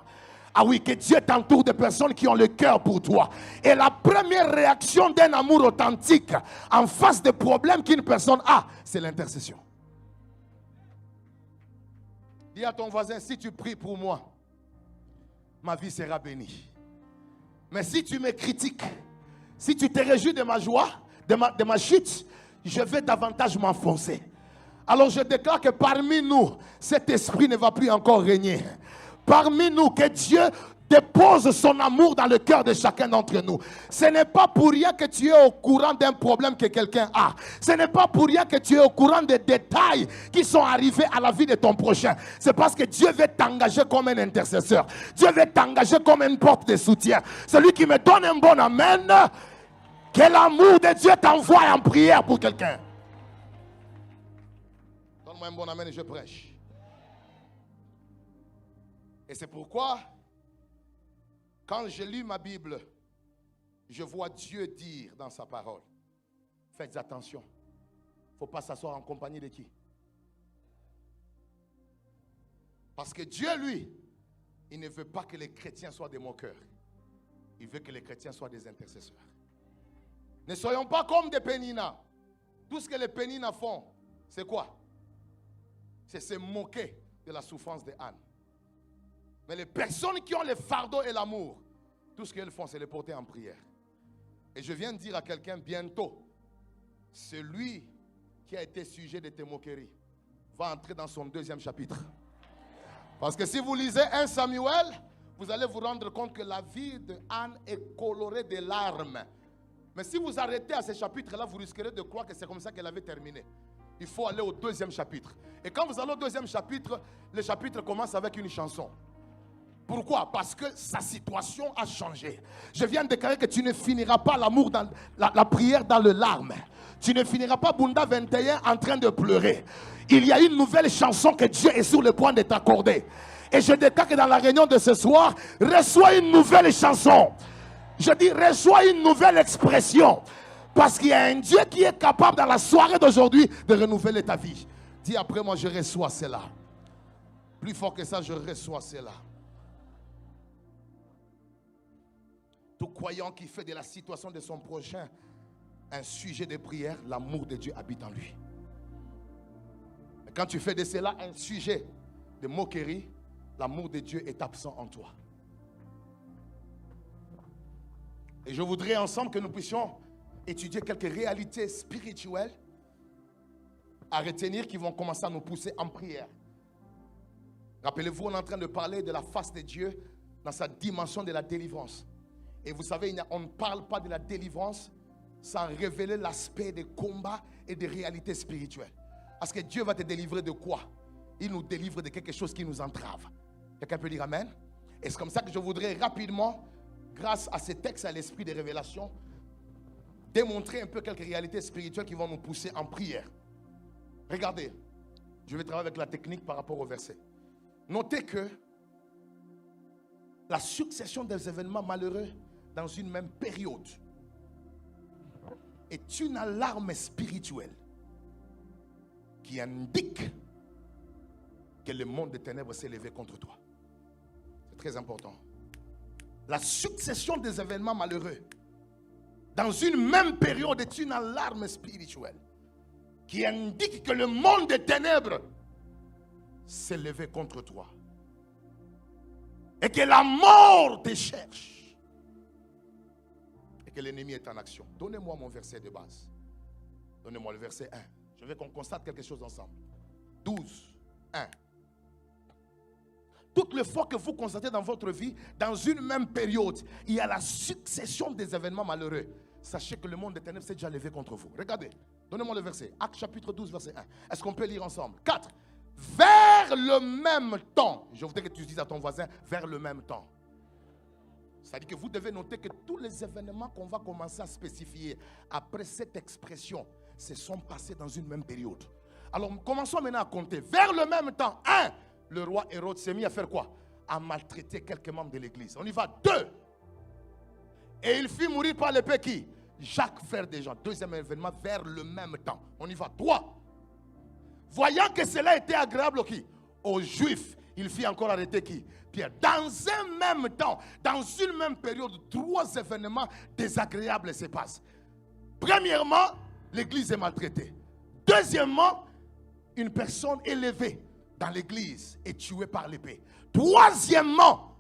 Ah oui, que Dieu t'entoure de personnes qui ont le cœur pour toi. Et la première réaction d'un amour authentique en face des problèmes qu'une personne a, c'est l'intercession. Dis à ton voisin, si tu pries pour moi, ma vie sera bénie. Mais si tu me critiques, si tu te réjouis de ma joie, de ma chute, je vais davantage m'enfoncer. Alors je déclare que parmi nous, cet esprit ne va plus encore régner. Parmi nous, que Dieu dépose son amour dans le cœur de chacun d'entre nous. Ce n'est pas pour rien que tu es au courant d'un problème que quelqu'un a. Ce n'est pas pour rien que tu es au courant des détails qui sont arrivés à la vie de ton prochain. C'est parce que Dieu veut t'engager comme un intercesseur. Dieu veut t'engager comme une porte de soutien. Celui qui me donne un bon amen, que l'amour de Dieu t'envoie en prière pour quelqu'un. Donne-moi un bon amen et je prêche. Et c'est pourquoi, quand je lis ma Bible, je vois Dieu dire dans sa parole, faites attention, il ne faut pas s'asseoir en compagnie de qui? Parce que Dieu, lui, il ne veut pas que les chrétiens soient des moqueurs. Il veut que les chrétiens soient des intercesseurs. Ne soyons pas comme des péninas. Tout ce que les péninas font, c'est quoi? C'est se moquer de la souffrance de Anne. Mais les personnes qui ont le fardeau et l'amour, tout ce qu'elles font, c'est les porter en prière. Et je viens de dire à quelqu'un bientôt, celui qui a été sujet de tes moqueries va entrer dans son 2e chapitre. Parce que si vous lisez 1 Samuel, vous allez vous rendre compte que la vie de Anne est colorée de larmes. Mais si vous arrêtez à ce chapitre-là, vous risquerez de croire que c'est comme ça qu'elle avait terminé. Il faut aller au 2e chapitre. Et quand vous allez au 2e chapitre, le chapitre commence avec une chanson. Pourquoi? Parce que sa situation a changé. Je viens de déclarer que tu ne finiras pas l'amour dans la prière dans le larme. Tu ne finiras pas Bunda 21 en train de pleurer. Il y a une nouvelle chanson que Dieu est sur le point de t'accorder. Et je déclare que dans la réunion de ce soir, reçois une nouvelle chanson. Je dis, reçois une nouvelle expression. Parce qu'il y a un Dieu qui est capable dans la soirée d'aujourd'hui de renouveler ta vie. Dis après moi, je reçois cela. Plus fort que ça, je reçois cela. Tout croyant qui fait de la situation de son prochain un sujet de prière, l'amour de Dieu habite en lui. Mais quand tu fais de cela un sujet de moquerie, l'amour de Dieu est absent en toi. Et je voudrais ensemble que nous puissions étudier quelques réalités spirituelles à retenir qui vont commencer à nous pousser en prière. Rappelez-vous, on est en train de parler de la face de Dieu dans sa dimension de la délivrance. Et vous savez, on ne parle pas de la délivrance sans révéler l'aspect des combats et des réalités spirituelles. Parce que Dieu va te délivrer de quoi? Il nous délivre de quelque chose qui nous entrave. Quelqu'un peut dire Amen? Et c'est comme ça que je voudrais rapidement, grâce à ces textes, à l'esprit de révélation, démontrer un peu quelques réalités spirituelles qui vont nous pousser en prière. Regardez, je vais travailler avec la technique par rapport au verset. Notez que la succession des événements malheureux dans une même période est une alarme spirituelle qui indique que le monde des ténèbres s'est levé contre toi. C'est très important. La succession des événements malheureux dans une même période est une alarme spirituelle qui indique que le monde des ténèbres s'est levé contre toi et que la mort te cherche et que l'ennemi est en action. Donnez-moi mon verset de base. Donnez-moi le verset 1. Je veux qu'on constate quelque chose ensemble. 12, 1. Toutes les fois que vous constatez dans votre vie, dans une même période, il y a la succession des événements malheureux, sachez que le monde des ténèbres s'est déjà levé contre vous. Regardez, donnez-moi le verset. Actes chapitre 12, verset 1. Est-ce qu'on peut lire ensemble? 4. Vers le même temps. Je voudrais que tu dises à ton voisin, vers le même temps. C'est-à-dire que vous devez noter que tous les événements qu'on va commencer à spécifier après cette expression se sont passés dans une même période. Alors, commençons maintenant à compter. Vers le même temps, 1. Le roi Hérode s'est mis à faire quoi? À maltraiter quelques membres de l'église. On y va. 2. Et il fit mourir par l'épée qui? Jacques, frère des gens. Deuxième événement, vers le même temps. On y va. 3. Voyant que cela était agréable aux Juifs, il fit encore arrêter qui? Pierre. Dans un même temps, dans une même période, 3 événements désagréables se passent. Premièrement, l'église est maltraitée. Deuxièmement, une personne élevée dans l'église est tuée par l'épée. Troisièmement,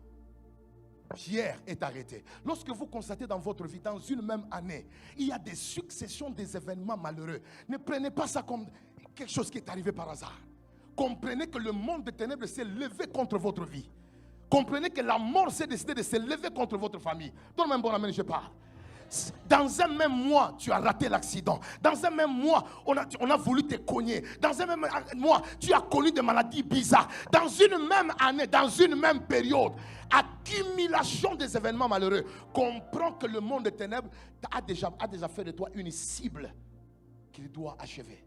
Pierre est arrêté. Lorsque vous constatez dans votre vie, dans une même année, il y a des successions des événements malheureux. Ne prenez pas ça comme quelque chose qui est arrivé par hasard. Comprenez que le monde des ténèbres s'est levé contre votre vie. Comprenez que la mort s'est décidée de se lever contre votre famille. Donne-moi un bon amen, je parle. Dans un même mois, tu as raté l'accident. Dans un même mois, on a voulu te cogner. Dans un même mois, tu as connu des maladies bizarres. Dans une même année, dans une même période, accumulation des événements malheureux. Comprends que le monde des ténèbres a déjà fait de toi une cible qu'il doit achever.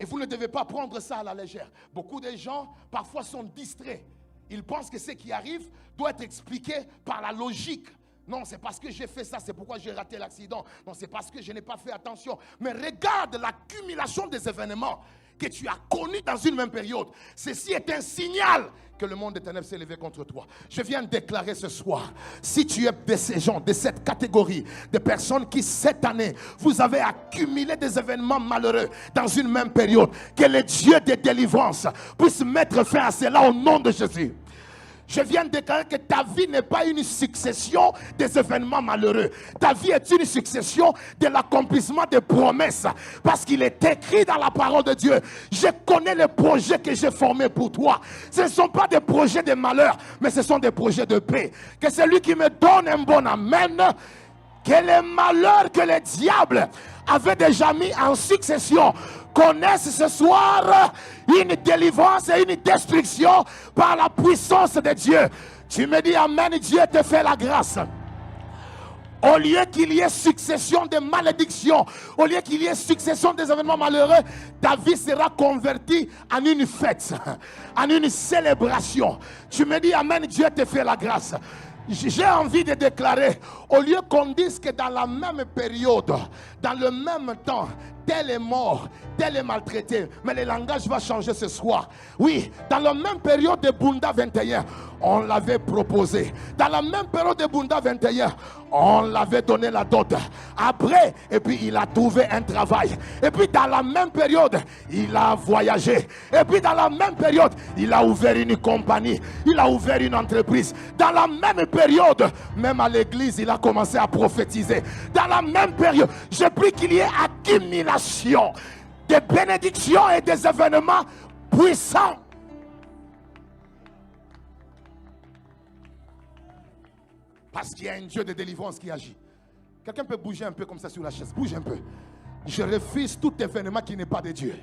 Et vous ne devez pas prendre ça à la légère. Beaucoup de gens, parfois, sont distraits. Ils pensent que ce qui arrive doit être expliqué par la logique. Non, c'est parce que j'ai fait ça, c'est pourquoi j'ai raté l'accident. Non, c'est parce que je n'ai pas fait attention. Mais regarde l'accumulation des événements que tu as connus dans une même période. Ceci est un signal que le monde des ténèbres s'est levé contre toi. Je viens de déclarer ce soir, si tu es de ces gens, de cette catégorie, de personnes qui cette année, vous avez accumulé des événements malheureux dans une même période, que le Dieu de délivrance puisse mettre fin à cela au nom de Jésus. Je viens de déclarer que ta vie n'est pas une succession des événements malheureux. Ta vie est une succession de l'accomplissement des promesses. Parce qu'il est écrit dans la parole de Dieu. Je connais les projets que j'ai formés pour toi. Ce ne sont pas des projets de malheur, mais ce sont des projets de paix. Que celui qui me donne un bon amen, que les malheurs que le diable avait déjà mis en succession connaissent ce soir une délivrance et une destruction par la puissance de Dieu. Tu me dis amen, Dieu te fait la grâce. Au lieu qu'il y ait succession de malédictions, au lieu qu'il y ait succession des événements malheureux, ta vie sera convertie en une fête, en une célébration. Tu me dis amen, Dieu te fait la grâce. J'ai envie de déclarer, au lieu qu'on dise que dans la même période, dans le même temps, tel est mort, tel est maltraité, mais le langage va changer ce soir. Oui, dans la même période de Bunda 21, on l'avait proposé. Dans la même période de Bunda 21, on l'avait donné la dot. Après, et puis il a trouvé un travail. Et puis dans la même période, il a voyagé. Et puis dans la même période, il a ouvert une compagnie. Il a ouvert une entreprise. Dans la même période, même à l'église, il a commencé à prophétiser. Dans la même période, je prie qu'il y ait accumulation des bénédictions et des événements puissants. Parce qu'il y a un Dieu de délivrance qui agit. Quelqu'un peut bouger un peu comme ça sur la chaise. Bouge un peu. Je refuse tout événement qui n'est pas de Dieu.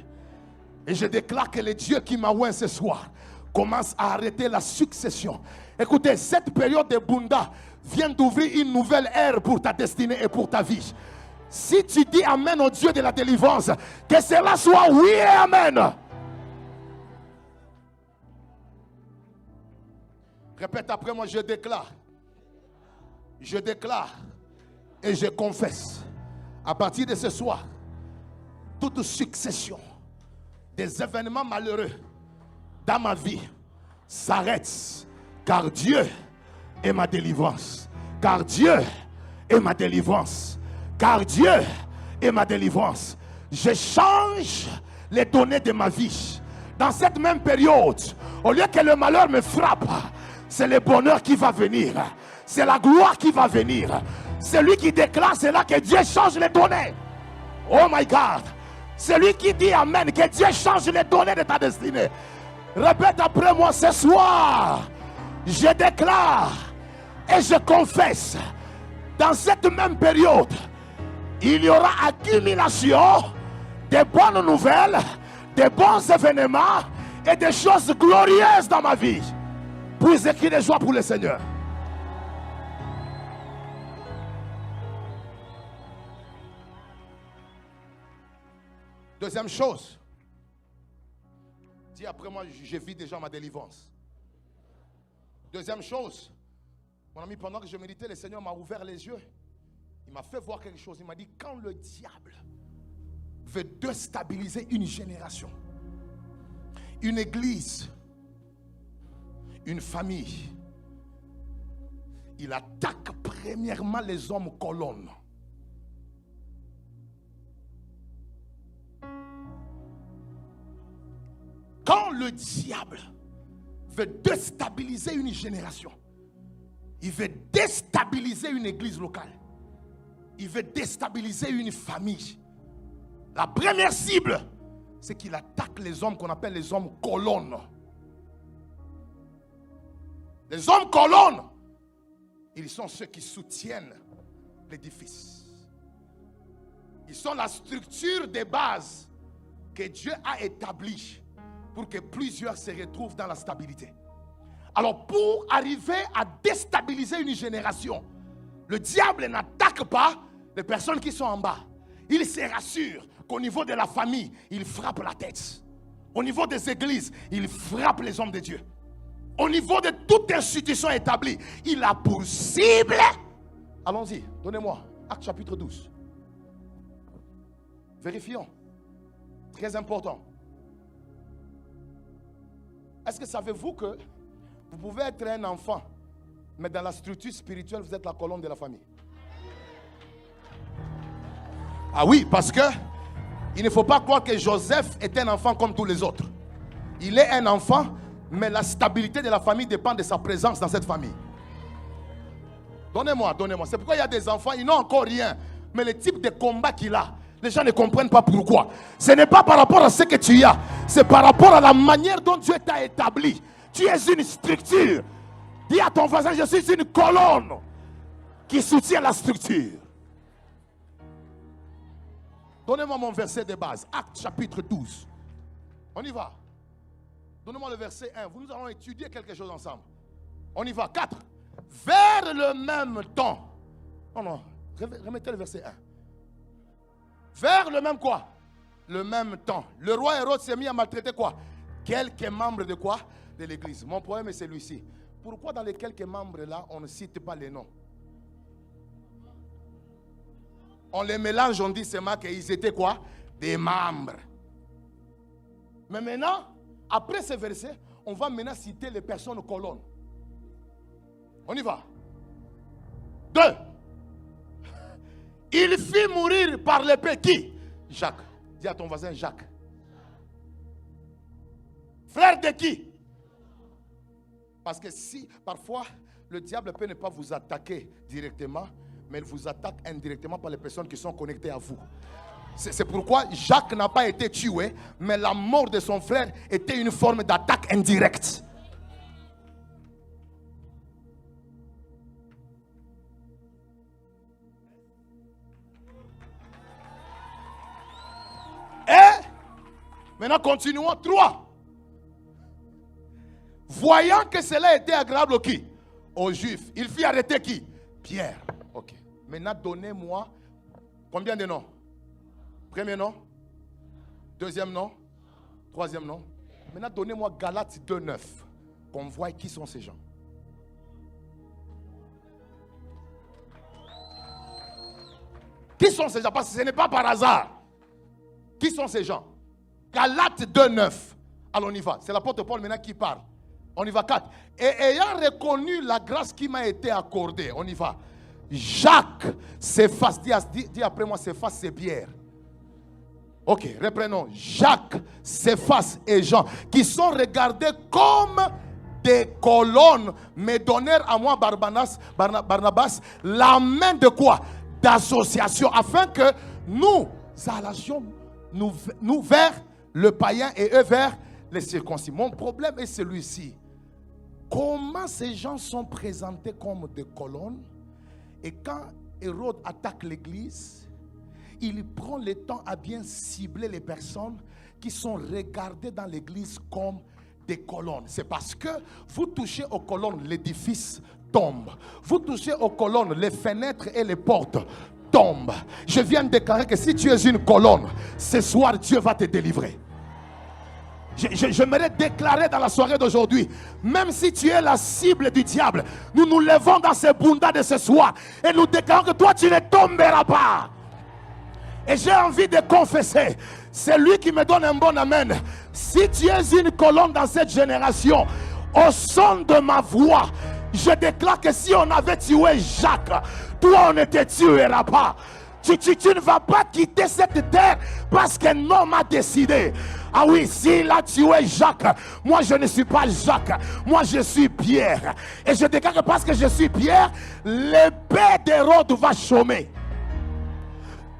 Et je déclare que le Dieu qui m'a oint ce soir commence à arrêter la succession. Écoutez, cette période de Bunda vient d'ouvrir une nouvelle ère pour ta destinée et pour ta vie. Si tu dis amen au Dieu de la délivrance, que cela soit oui et amen. Répète après moi, je déclare et je confesse à partir de ce soir, toute succession des événements malheureux dans ma vie s'arrête, car Dieu est ma délivrance. Car Dieu est ma délivrance. Car Dieu est ma délivrance. Je change les données de ma vie. Dans cette même période, au lieu que le malheur me frappe, c'est le bonheur qui va venir. C'est la gloire qui va venir. C'est lui qui déclare cela, que Dieu change les données. Oh my God. C'est lui qui dit amen, que Dieu change les données de ta destinée. Répète après moi ce soir. Je déclare et je confesse, dans cette même période, il y aura accumulation de bonnes nouvelles, de bons événements et des choses glorieuses dans ma vie. Puis écrire des joies pour le Seigneur. Deuxième chose, dis après moi, je vis déjà ma délivrance. Deuxième chose, mon ami, pendant que je méditais, le Seigneur m'a ouvert les yeux. Il m'a fait voir quelque chose. Il m'a dit, quand le diable veut déstabiliser une génération, Une église, une famille, il attaque premièrement les hommes colonnes. Quand le diable veut déstabiliser une génération, il veut déstabiliser une église locale, il veut déstabiliser une famille, la première cible, c'est qu'il attaque les hommes qu'on appelle les hommes colonnes. Les hommes colonnes, ils sont ceux qui soutiennent l'édifice. Ils sont la structure de base que Dieu a établie pour que plusieurs se retrouvent dans la stabilité. Alors pour arriver à déstabiliser une génération, le diable n'attaque pas les personnes qui sont en bas. Il se rassure qu'au niveau de la famille, il frappe la tête. Au niveau des églises, il frappe les hommes de Dieu. Au niveau de toute institution établie, il a pour cible. Allons-y, donnez-moi Actes chapitre 12. Vérifions. Très important. Est-ce que savez-vous que vous pouvez être un enfant, mais dans la structure spirituelle, vous êtes la colonne de la famille? Ah oui, parce que il ne faut pas croire que Joseph est un enfant comme tous les autres. Il est un enfant, mais la stabilité de la famille dépend de sa présence dans cette famille. Donnez-moi. C'est pourquoi il y a des enfants, ils n'ont encore rien. Mais le type de combat qu'il a, les gens ne comprennent pas pourquoi. Ce n'est pas par rapport à ce que tu as, c'est par rapport à la manière dont Dieu t'a établi. Tu es une structure. Dis à ton voisin, je suis une colonne qui soutient la structure. Donnez-moi mon verset de base, Actes chapitre 12. On y va. Donnez-moi le verset 1. Nous allons étudier quelque chose ensemble. On y va. 4. Vers le même temps. Non. Remettez le verset 1. Vers le même quoi? Le même temps. Le roi Hérode s'est mis à maltraiter quoi? Quelques membres de quoi? De l'église. Mon problème est celui-ci. Pourquoi dans les quelques membres là, on ne cite pas les noms? On les mélange, on dit seulement qu'ils étaient quoi? Des membres. Mais maintenant, après ce verset, on va maintenant citer les personnes colonnes. On y va. 2. Il fit mourir par l'épée qui? Jacques. Dis à ton voisin Jacques. Frère de qui? Parce que si, parfois, le diable peut ne pas vous attaquer directement, mais il vous attaque indirectement par les personnes qui sont connectées à vous. C'est pourquoi Jacques n'a pas été tué, mais la mort de son frère était une forme d'attaque indirecte. Et maintenant continuons. 3. Voyant que cela était agréable au qui? Aux Juifs. Il fit arrêter qui? Pierre. Ok. Maintenant donnez-moi combien de noms? Premier nom, deuxième nom, troisième nom. Maintenant donnez-moi Galates 2:9. Qu'on voit qui sont ces gens. Qui sont ces gens? Parce que ce n'est pas par hasard. Qui sont ces gens? Galates 2:9. Alors on y va. C'est l'apôtre Paul maintenant qui parle. On y va. 4. Et ayant reconnu la grâce qui m'a été accordée. On y va. Jacques s'efface. Dis après moi, s'efface, c'est Pierre. Ok, reprenons. Jacques, Céphas et Jean, qui sont regardés comme des colonnes, me donnèrent à moi, Barnabas, la main de quoi? D'association, afin que nous allions nous vers le païen et eux vers les circoncis. Mon problème est celui-ci. Comment ces gens sont présentés comme des colonnes? Et quand Hérode attaque l'église, il prend le temps à bien cibler les personnes qui sont regardées dans l'église comme des colonnes. C'est parce que vous touchez aux colonnes, l'édifice tombe. Vous touchez aux colonnes, les fenêtres et les portes tombent. Je viens de déclarer que si tu es une colonne, ce soir Dieu va te délivrer. J'aimerais déclarer dans la soirée d'aujourd'hui, même si tu es la cible du diable, nous nous levons dans ces bundas de ce soir et nous déclarons que toi tu ne tomberas pas. Et j'ai envie de confesser, c'est lui qui me donne un bon amen. Si tu es une colonne dans cette génération, au son de ma voix, je déclare que si on avait tué Jacques, toi on ne te tuera pas. Tu ne vas pas quitter cette terre parce qu'un homme a décidé. Ah oui, s'il a tué Jacques, moi je ne suis pas Jacques, moi je suis Pierre. Et je déclare que parce que je suis Pierre, l'épée d'Hérode va chômer.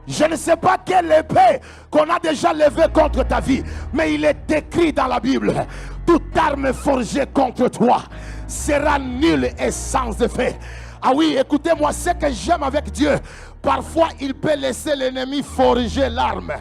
Je ne sais pas quelle épée qu'on a déjà levée contre ta vie, mais il est écrit dans la Bible: toute arme forgée contre toi sera nulle et sans effet. Ah oui, écoutez-moi, ce que j'aime avec Dieu, parfois il peut laisser l'ennemi forger l'arme,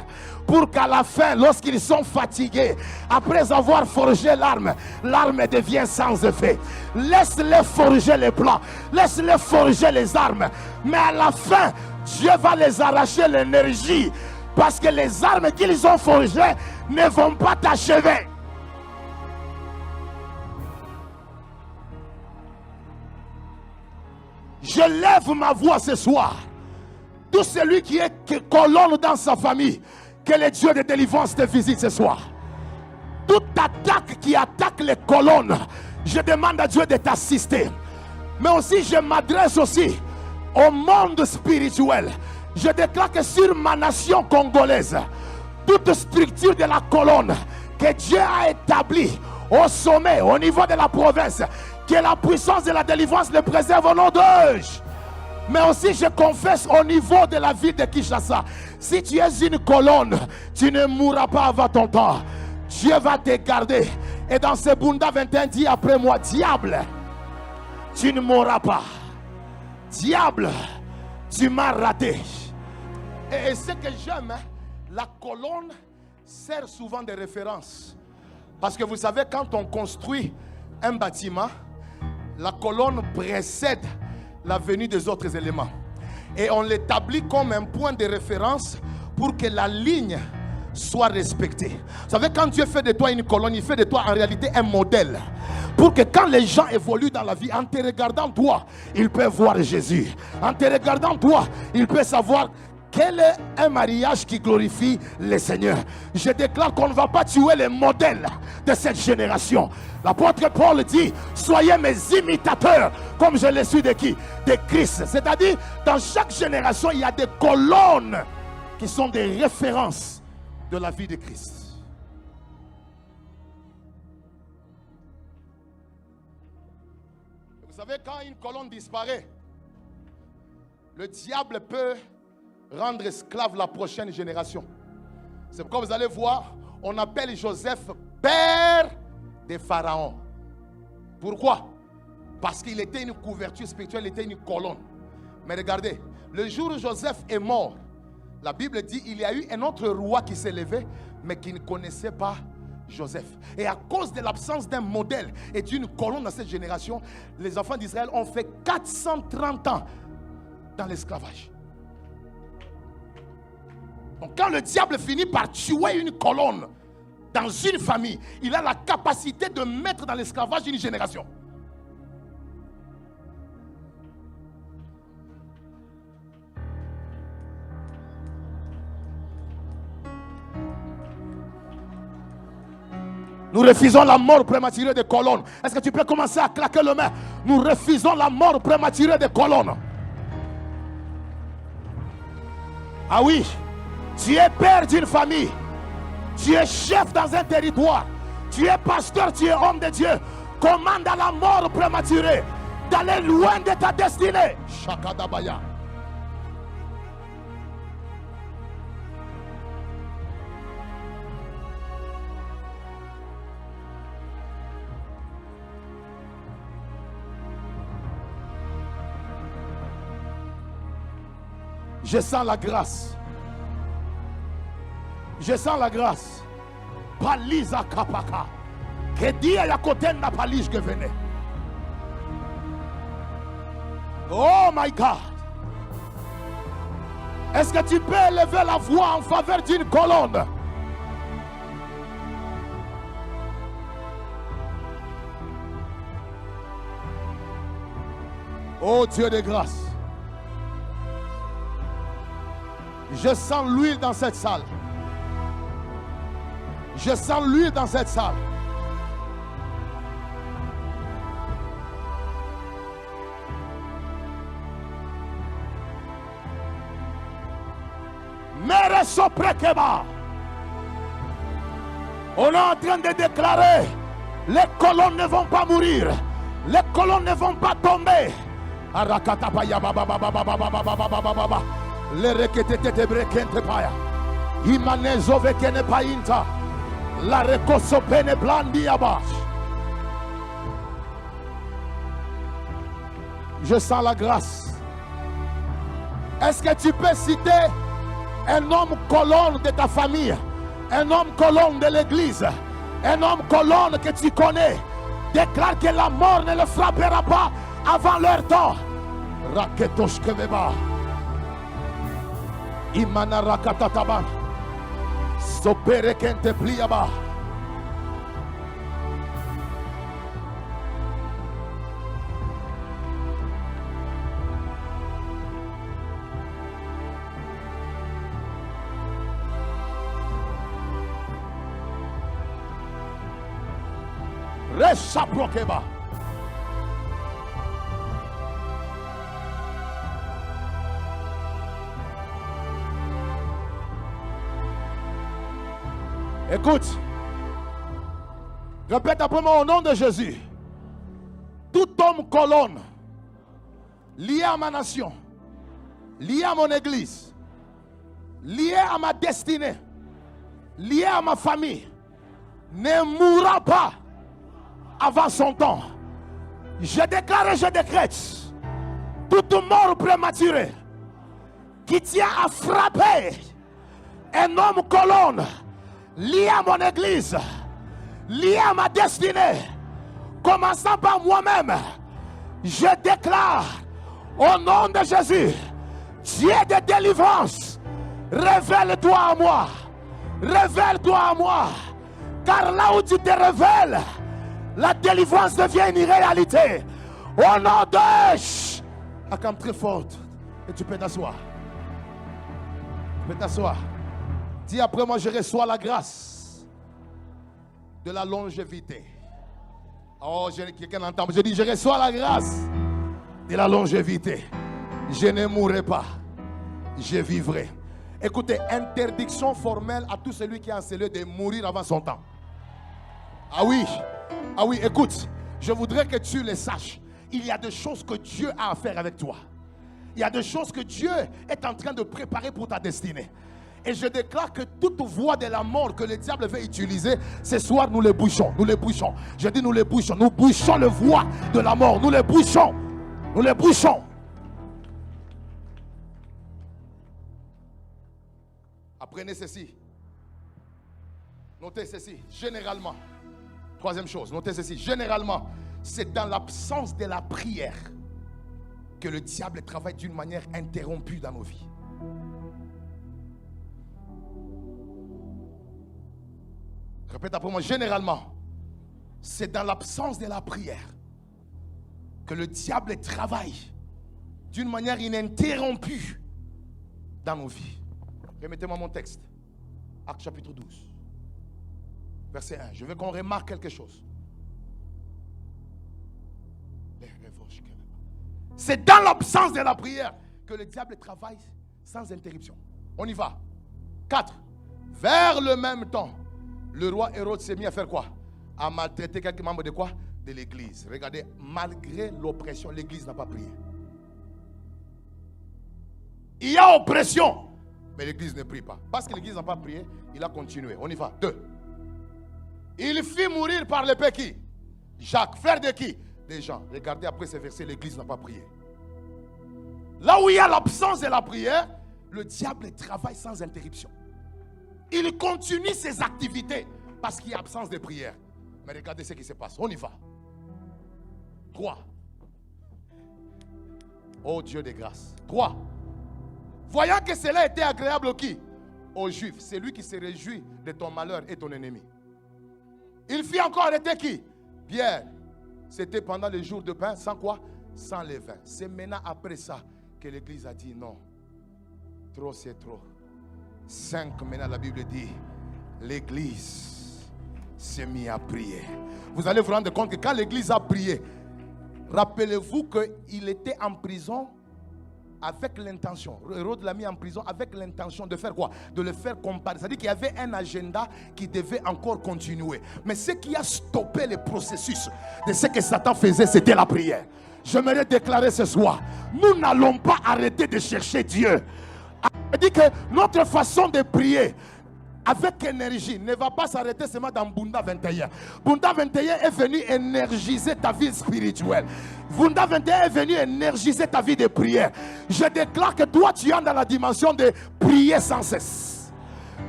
pour qu'à la fin, lorsqu'ils sont fatigués, après avoir forgé l'arme, l'arme devient sans effet. Laisse-les forger les plans, laisse-les forger les armes, mais à la fin, Dieu va les arracher l'énergie, parce que les armes qu'ils ont forgées ne vont pas t'achever. Je lève ma voix ce soir. Tout celui qui est colonne dans sa famille, que le Dieu de délivrance te visite ce soir. Toute attaque qui attaque les colonnes, je demande à Dieu de t'assister. Mais aussi je m'adresse aussi au monde spirituel. Je déclare que sur ma nation congolaise, toute structure de la colonne que Dieu a établie au sommet, au niveau de la province, que la puissance de la délivrance le préserve au nom d'eux. Mais aussi je confesse au niveau de la ville de Kinshasa, si tu es une colonne, tu ne mourras pas avant ton temps. Dieu va te garder. Et dans ce Bunda 21 dit après moi: diable, tu ne mourras pas. Diable, tu m'as raté. Et ce que j'aime, la colonne sert souvent de référence. Parce que vous savez, quand on construit un bâtiment, la colonne précède la venue des autres éléments. Et on l'établit comme un point de référence pour que la ligne soit respectée. Vous savez, quand Dieu fait de toi une colonne, il fait de toi en réalité un modèle. Pour que quand les gens évoluent dans la vie, en te regardant toi, ils peuvent voir Jésus. En te regardant toi, ils peuvent savoir quel est un mariage qui glorifie le Seigneur. Je déclare qu'on ne va pas tuer les modèles de cette génération. L'apôtre Paul dit: soyez mes imitateurs, comme je le suis de qui? De Christ. C'est-à-dire, dans chaque génération, il y a des colonnes qui sont des références de la vie de Christ. Vous savez, quand une colonne disparaît, le diable peut rendre esclave la prochaine génération. C'est pourquoi vous allez voir, on appelle Joseph père des pharaons. Pourquoi? Parce qu'il était une couverture spirituelle, il était une colonne. Mais regardez, le jour où Joseph est mort, la Bible dit il y a eu un autre roi qui s'est levé, mais qui ne connaissait pas Joseph. Et à cause de l'absence d'un modèle et d'une colonne dans cette génération, les enfants d'Israël ont fait 430 ans dans l'esclavage. Donc quand le diable finit par tuer une colonne dans une famille, il a la capacité de mettre dans l'esclavage une génération. Nous refusons la mort prématurée des colonnes. Est-ce que tu peux commencer à claquer le main? Nous refusons la mort prématurée des colonnes. Ah oui, tu es père d'une famille, tu es chef dans un territoire, tu es pasteur, tu es homme de Dieu. Commande à la mort prématurée d'aller loin de ta destinée. Shakadabaya. Je sens la grâce. Je sens la grâce. Palisa kapaka. Que dia ya kotenda palish que venait. Oh my God. Est-ce que tu peux élever la voix en faveur d'une colonne? Oh Dieu de grâce. Je sens l'huile dans cette salle. Je sens l'huile dans cette salle. Mere soprekeba. On est en train de déclarer, les colonnes ne vont pas mourir, les colonnes ne vont pas tomber. Arakatapaya baba baba baba baba baba baba. Le rekete te brekente paya. Imanezo vekene painta. La recoso pene blandi abash. Je sens la grâce. Est-ce que tu peux citer un homme colonne de ta famille, un homme colonne de l'église, un homme colonne que tu connais? Déclare que la mort ne le frappera pas avant leur temps. Raketosh kebeba. Imana rakatataban. Sopere kente pliaba. Resha prokeba. Écoute, répète après moi au nom de Jésus. Tout homme colonne lié à ma nation, lié à mon église, lié à ma destinée, lié à ma famille, ne mourra pas avant son temps. Je déclare et je décrète toute mort prématurée qui tient à frapper un homme colonne lié à mon église, lié à ma destinée, commençant par moi-même, je déclare au nom de Jésus, Dieu de délivrance, révèle-toi à moi, révèle-toi à moi, car là où tu te révèles, la délivrance devient une réalité. Au nom de... Acclame très forte et tu peux t'asseoir. Tu peux t'asseoir. Dis après moi, je reçois la grâce de la longévité. Oh, quelqu'un entend. Je dis, je reçois la grâce de la longévité. Je ne mourrai pas, je vivrai. Écoutez, interdiction formelle à tout celui qui est encelé de mourir avant son temps. Ah oui, écoute, je voudrais que tu le saches. Il y a des choses que Dieu a à faire avec toi. Il y a des choses que Dieu est en train de préparer pour ta destinée. Et je déclare que toute voie de la mort que le diable veut utiliser, ce soir nous les bouchons, nous les bouchons. Je dis nous les bouchons, nous bouchons le voie de la mort, nous les bouchons, nous les bouchons. Apprenez ceci. Notez ceci, généralement. Troisième chose, notez ceci, généralement, c'est dans l'absence de la prière que le diable travaille d'une manière interrompue dans nos vies. Répète après moi, généralement, c'est dans l'absence de la prière que le diable travaille d'une manière ininterrompue dans nos vies. Remettez-moi mon texte. Actes chapitre 12. Verset 1. Je veux qu'on remarque quelque chose. C'est dans l'absence de la prière que le diable travaille sans interruption. On y va. 4. Vers le même temps, le roi Hérode s'est mis à faire quoi? À maltraiter quelques membres de quoi? De l'église. Regardez, malgré l'oppression, l'église n'a pas prié. Il y a oppression, mais l'église ne prie pas. Parce que l'église n'a pas prié, il a continué. On y va. 2. Il fit mourir par l'épée qui? Jacques, frère de qui? Des gens. Regardez après ces versets, l'église n'a pas prié. Là où il y a l'absence de la prière, le diable travaille sans interruption. Il continue ses activités parce qu'il y a absence de prière. Mais regardez ce qui se passe. On y va. 3. Oh Dieu de grâce. 3. Voyant que cela était agréable au qui? Aux Juifs. C'est lui qui se réjouit de ton malheur et ton ennemi. Il fit encore arrêter qui? Pierre. C'était pendant les jours de pain, sans quoi? Sans levain. C'est maintenant après ça que l'église a dit non. Trop c'est trop. 5, maintenant la Bible dit l'église s'est mis à prier. Vous allez vous rendre compte que quand l'église a prié, rappelez-vous qu'il était en prison avec l'intention. Hérode l'a mis en prison avec l'intention de faire quoi? De le faire comparaître. C'est-à-dire qu'il y avait un agenda qui devait encore continuer. Mais ce qui a stoppé le processus de ce que Satan faisait, c'était la prière. J'aimerais déclarer ce soir, nous n'allons pas arrêter de chercher Dieu. C'est-à-dire que notre façon de prier avec énergie ne va pas s'arrêter seulement dans Bunda 21. Bunda 21 est venu énergiser ta vie spirituelle. Bunda 21 est venu énergiser ta vie de prière. Je déclare que toi tu es dans la dimension de prier sans cesse.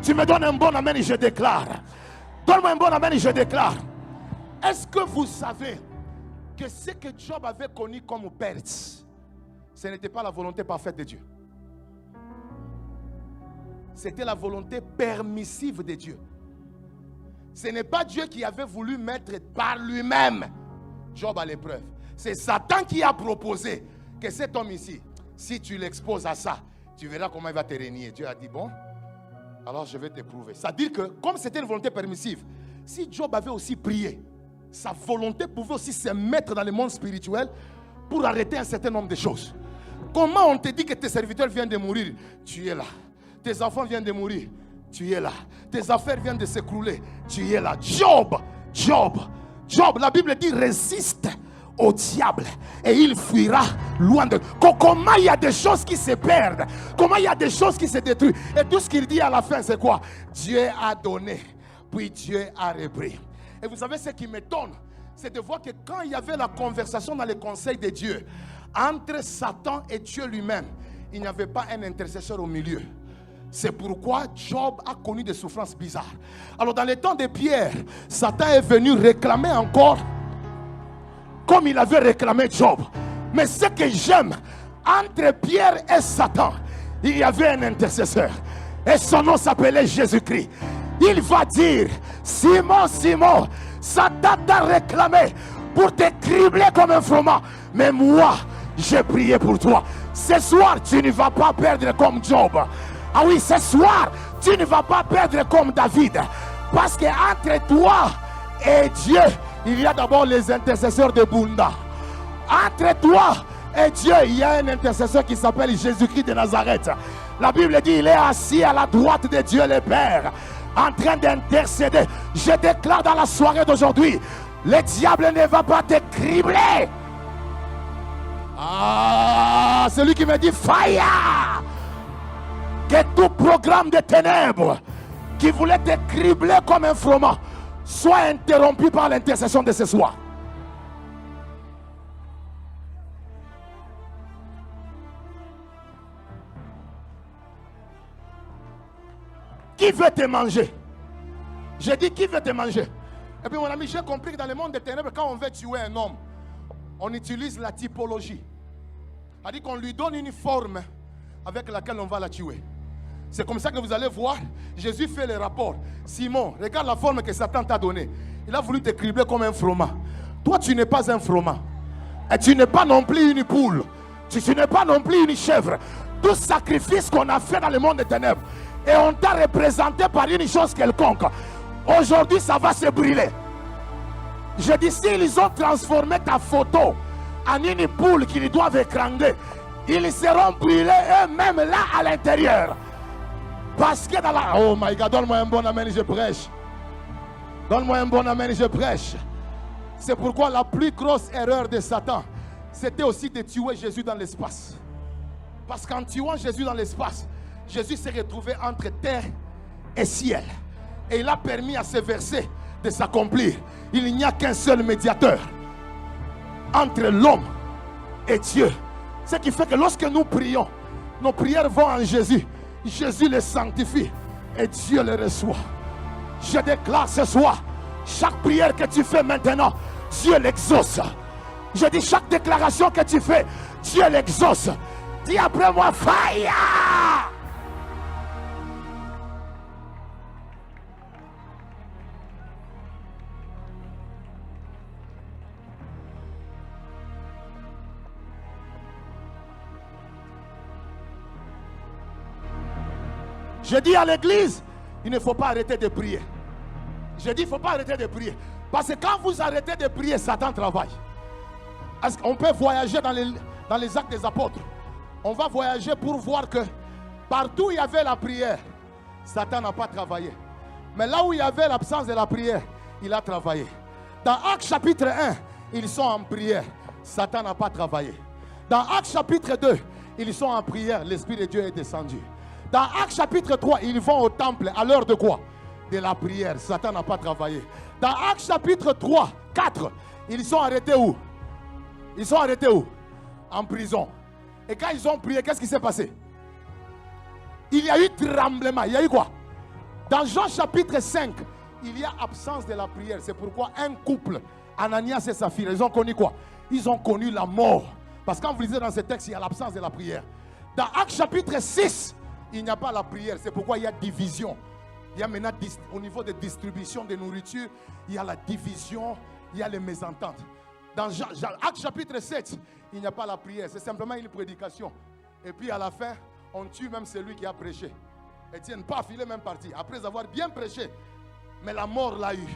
Tu me donnes un bon amen et je déclare. Donne-moi un bon amen et je déclare. Est-ce que vous savez que ce que Job avait connu comme perte, ce n'était pas la volonté parfaite de Dieu? C'était la volonté permissive de Dieu. Ce n'est pas Dieu qui avait voulu mettre par lui-même Job à l'épreuve. C'est Satan qui a proposé que cet homme ici, si tu l'exposes à ça, tu verras comment il va te régner. Dieu a dit, bon, alors je vais te prouver. C'est-à-dire que comme c'était une volonté permissive, si Job avait aussi prié, sa volonté pouvait aussi se mettre dans le monde spirituel pour arrêter un certain nombre de choses. Comment on te dit que tes serviteurs viennent de mourir? Tu es là. Tes enfants viennent de mourir, tu es là. Tes affaires viennent de s'écrouler, tu es là. Job, la Bible dit résiste au diable et il fuira loin de... Comment il y a des choses qui se perdent, comment il y a des choses qui se détruisent. Et tout ce qu'il dit à la fin, c'est quoi? Dieu a donné, puis Dieu a repris. Et vous savez ce qui m'étonne, c'est de voir que quand il y avait la conversation dans le conseil de Dieu entre Satan et Dieu lui-même, il n'y avait pas un intercesseur au milieu. C'est pourquoi Job a connu des souffrances bizarres. Alors dans les temps de Pierre, Satan est venu réclamer encore comme il avait réclamé Job. Mais ce que j'aime, entre Pierre et Satan, il y avait un intercesseur. Et son nom s'appelait Jésus-Christ. Il va dire, Simon, Simon, Satan t'a réclamé pour te cribler comme un froment. Mais moi, j'ai prié pour toi. Ce soir, tu ne vas pas perdre comme Job. Ah oui, ce soir, tu ne vas pas perdre comme David. Parce que entre toi et Dieu, il y a d'abord les intercesseurs de Bunda. Entre toi et Dieu, il y a un intercesseur qui s'appelle Jésus-Christ de Nazareth. La Bible dit, il est assis à la droite de Dieu le Père, en train d'intercéder. Je déclare dans la soirée d'aujourd'hui, le diable ne va pas te cribler. Ah, celui qui me dit fire. Que tout programme de ténèbres qui voulait te cribler comme un froment soit interrompu par l'intercession de ce soir. Qui veut te manger? J'ai dit qui veut te manger? Et puis mon ami, j'ai compris que dans le monde des ténèbres, quand on veut tuer un homme, on utilise la typologie. C'est-à-dire qu'on lui donne une forme avec laquelle on va la tuer. C'est comme ça que vous allez voir, Jésus fait le rapport. Simon, regarde la forme que Satan t'a donnée. Il a voulu te cribler comme un froment. Toi, tu n'es pas un froment. Et tu n'es pas non plus une poule. Tu n'es pas non plus une chèvre. Tout sacrifice qu'on a fait dans le monde des ténèbres, et on t'a représenté par une chose quelconque, aujourd'hui, ça va se brûler. Je dis, s'ils ont transformé ta photo en une poule qu'ils doivent écranger, ils seront brûlés eux-mêmes là à l'intérieur. Parce que dans la... Oh my God, donne-moi un bon amen et je prêche. Donne-moi un bon amen et je prêche. C'est pourquoi la plus grosse erreur de Satan, c'était aussi de tuer Jésus dans l'espace. Parce qu'en tuant Jésus dans l'espace, Jésus s'est retrouvé entre terre et ciel. Et il a permis à ce verset de s'accomplir. Il n'y a qu'un seul médiateur entre l'homme et Dieu. Ce qui fait que lorsque nous prions, nos prières vont en Jésus. Jésus les sanctifie et Dieu les reçoit. Je déclare ce soir, chaque prière que tu fais maintenant, Dieu l'exauce. Je dis chaque déclaration que tu fais, Dieu l'exauce. Dis après moi, fire! Je dis à l'église, il ne faut pas arrêter de prier. Je dis, il ne faut pas arrêter de prier. Parce que quand vous arrêtez de prier, Satan travaille. On peut voyager dans les actes des apôtres. On va voyager pour voir que partout où il y avait la prière, Satan n'a pas travaillé. Mais là où il y avait l'absence de la prière, il a travaillé. Dans Actes chapitre 1, ils sont en prière. Satan n'a pas travaillé. Dans Actes chapitre 2, ils sont en prière. L'Esprit de Dieu est descendu. Dans Actes chapitre 3, ils vont au temple. À l'heure de quoi? De la prière. Satan n'a pas travaillé. Dans Actes chapitre 3, 4, ils sont arrêtés où? Ils sont arrêtés où? En prison. Et quand ils ont prié, qu'est-ce qui s'est passé? Il y a eu tremblement. Il y a eu quoi? Dans Jean chapitre 5, il y a absence de la prière. C'est pourquoi un couple, Ananias et Saphir, ils ont connu quoi? Ils ont connu la mort. Parce que quand vous lisez dans ce texte, il y a l'absence de la prière. Dans Actes chapitre 6, il n'y a pas la prière. C'est pourquoi il y a division. Il y a maintenant, au niveau de distribution de nourriture, il y a la division, il y a les mésententes. Dans Actes chapitre 7, il n'y a pas la prière. C'est simplement une prédication. Et puis à la fin, on tue même celui qui a prêché. Étienne, paf, il est même parti. Après avoir bien prêché. Mais la mort l'a eu.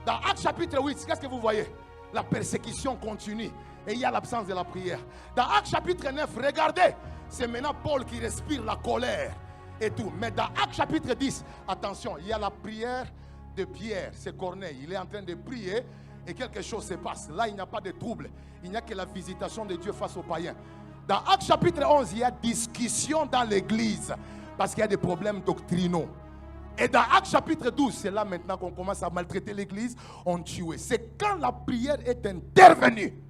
Dans Actes chapitre 8, qu'est-ce que vous voyez? La persécution continue. Et il y a l'absence de la prière. Dans Actes chapitre 9, regardez. C'est maintenant Paul qui respire la colère et tout. Mais dans Actes chapitre 10, attention, il y a la prière de Pierre. C'est Corneille. Il est en train de prier et quelque chose se passe. Là, il n'y a pas de trouble. Il n'y a que la visitation de Dieu face aux païens. Dans Actes chapitre 11, il y a discussion dans l'église parce qu'il y a des problèmes doctrinaux. Et dans Actes chapitre 12, c'est là maintenant qu'on commence à maltraiter l'église, on tue. C'est quand la prière est intervenue.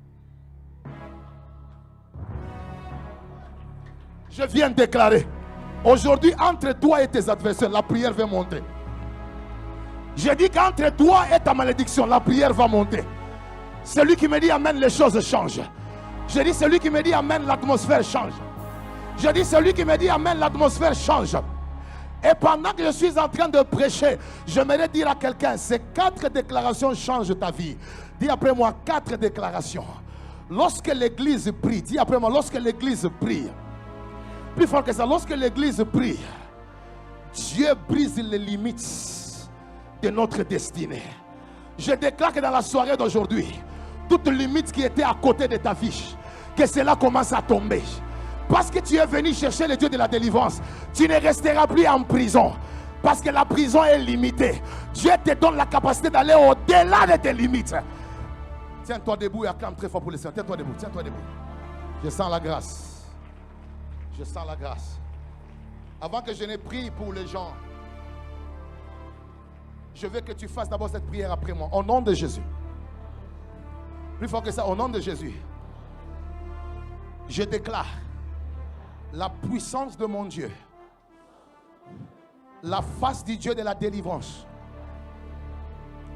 Je viens de déclarer, aujourd'hui, entre toi et tes adversaires, la prière va monter. Je dis qu'entre toi et ta malédiction, la prière va monter. Celui qui me dit amen, les choses changent. Je dis celui qui me dit amen, l'atmosphère change. Je dis celui qui me dit amen, l'atmosphère change. Et pendant que je suis en train de prêcher, j'aimerais dire à quelqu'un, ces 4 déclarations changent ta vie. Dis après moi, 4 déclarations. Lorsque l'église prie, dis après moi, lorsque l'église prie, plus fort que ça, lorsque l'église prie, Dieu brise les limites de notre destinée. Je déclare que dans la soirée d'aujourd'hui, toute limite qui était à côté de ta vie, que cela commence à tomber. Parce que tu es venu chercher le Dieu de la délivrance, tu ne resteras plus en prison. Parce que la prison est limitée. Dieu te donne la capacité d'aller au-delà de tes limites. Tiens-toi debout et acclame très fort pour le Seigneur. Tiens-toi debout, tiens-toi debout. Je sens la grâce. Je sens la grâce. Avant que je ne prie pour les gens, je veux que tu fasses d'abord cette prière après moi. Au nom de Jésus. Plus fort que ça, au nom de Jésus. Je déclare la puissance de mon Dieu, la face du Dieu de la délivrance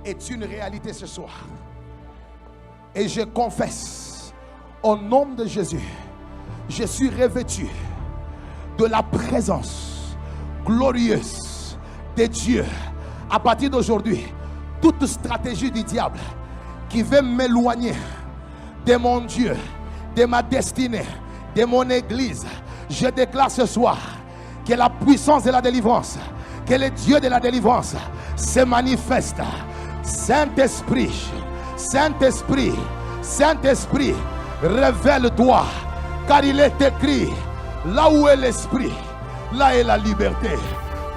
est une réalité ce soir. Et je confesse au nom de Jésus, je suis revêtu de la présence glorieuse de Dieu. À partir d'aujourd'hui, toute stratégie du diable qui veut m'éloigner de mon Dieu, de ma destinée, de mon église, je déclare ce soir que la puissance de la délivrance, que le Dieu de la délivrance se manifeste. Saint-Esprit, Saint-Esprit, Saint-Esprit, révèle-toi, car il est écrit, là où est l'Esprit, là est la liberté.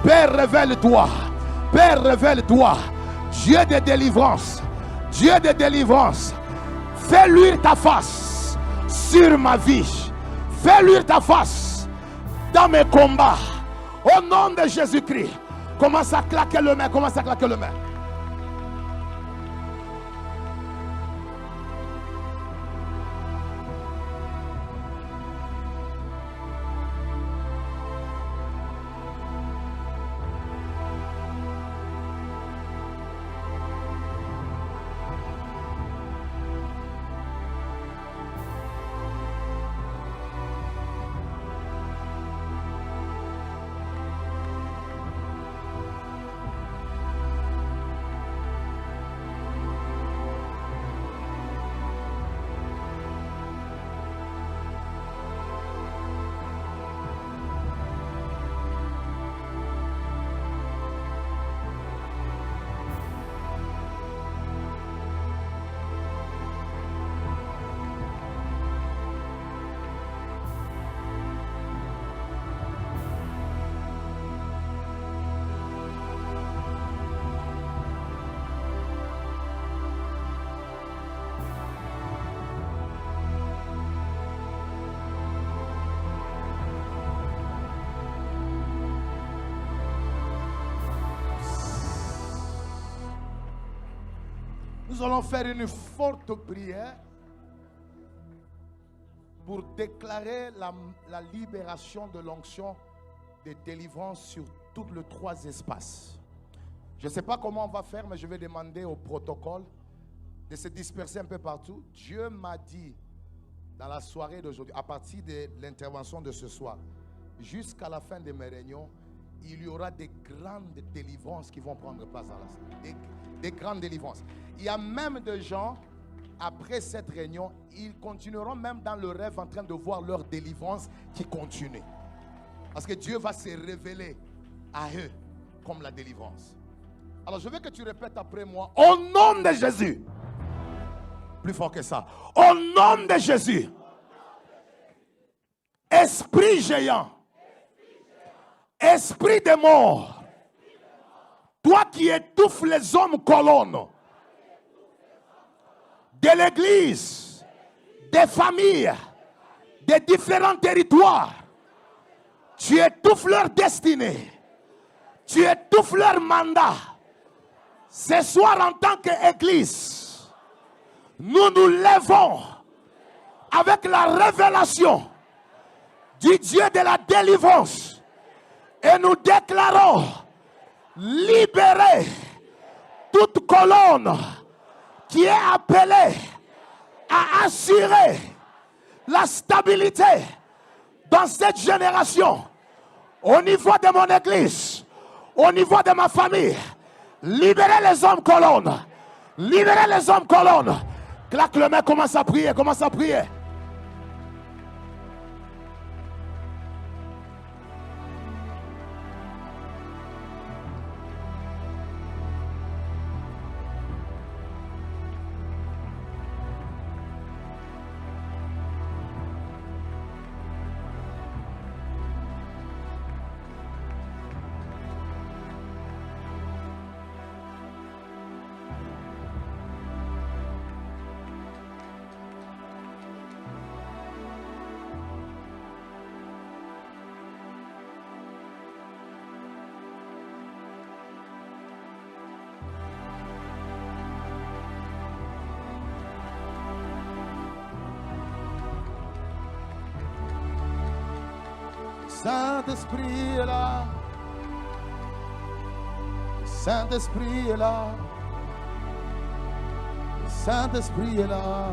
Père, révèle-toi, Père, révèle-toi, Dieu de délivrance, Dieu de délivrance, fais luire ta face sur ma vie. Fais luire ta face dans mes combats. Au nom de Jésus-Christ. Commence à claquer le main. Commence à claquer le main. Nous allons faire une forte prière pour déclarer la libération de l'onction de délivrance sur tous les 3 espaces. Je ne sais pas comment on va faire, mais je vais demander au protocole de se disperser un peu partout. Dieu m'a dit dans la soirée d'aujourd'hui, à partir de l'intervention de ce soir, jusqu'à la fin de mes réunions, il y aura des grandes délivrances qui vont prendre place dans la salle. Des grandes délivrances. Il y a même des gens, après cette réunion, ils continueront même dans le rêve en train de voir leur délivrance qui continue. Parce que Dieu va se révéler à eux comme la délivrance. Alors je veux que tu répètes après moi, au nom de Jésus. Plus fort que ça. Au nom de Jésus. Esprit géant. Esprit de mort. Toi qui étouffes les hommes colonnes de l'église, des familles, des différents territoires, tu étouffes leur destinée. Tu étouffes leur mandat. Ce soir, en tant qu'église, nous nous levons avec la révélation du Dieu de la délivrance et nous déclarons libérer toute colonne qui est appelée à assurer la stabilité dans cette génération, au niveau de mon église, au niveau de ma famille. Libérez les hommes colonnes. Libérez les hommes colonnes. Claque le main, commence à prier, commence à prier. Saint-Esprit est là. Saint-Esprit est là. Saint-Esprit est là.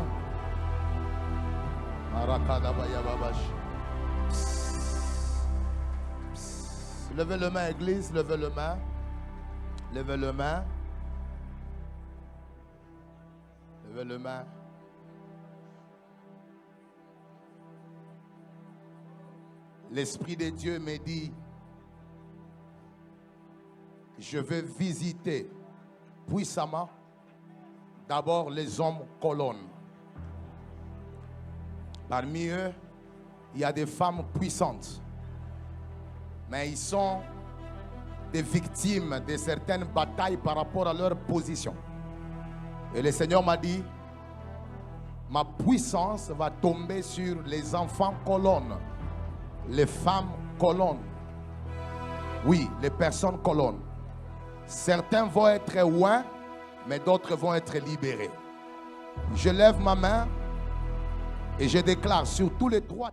Levez le main, église, levez le main. Levez le main. Levez le main. L'Esprit de Dieu me dit, je vais visiter puissamment d'abord les hommes colonnes. Parmi eux, il y a des femmes puissantes, mais ils sont des victimes de certaines batailles par rapport à leur position. Et le Seigneur m'a dit, ma puissance va tomber sur les enfants colonnes. Les femmes colonnes. Oui, les personnes colonnes. Certains vont être loin, mais d'autres vont être libérés. Je lève ma main et je déclare sur tous les 3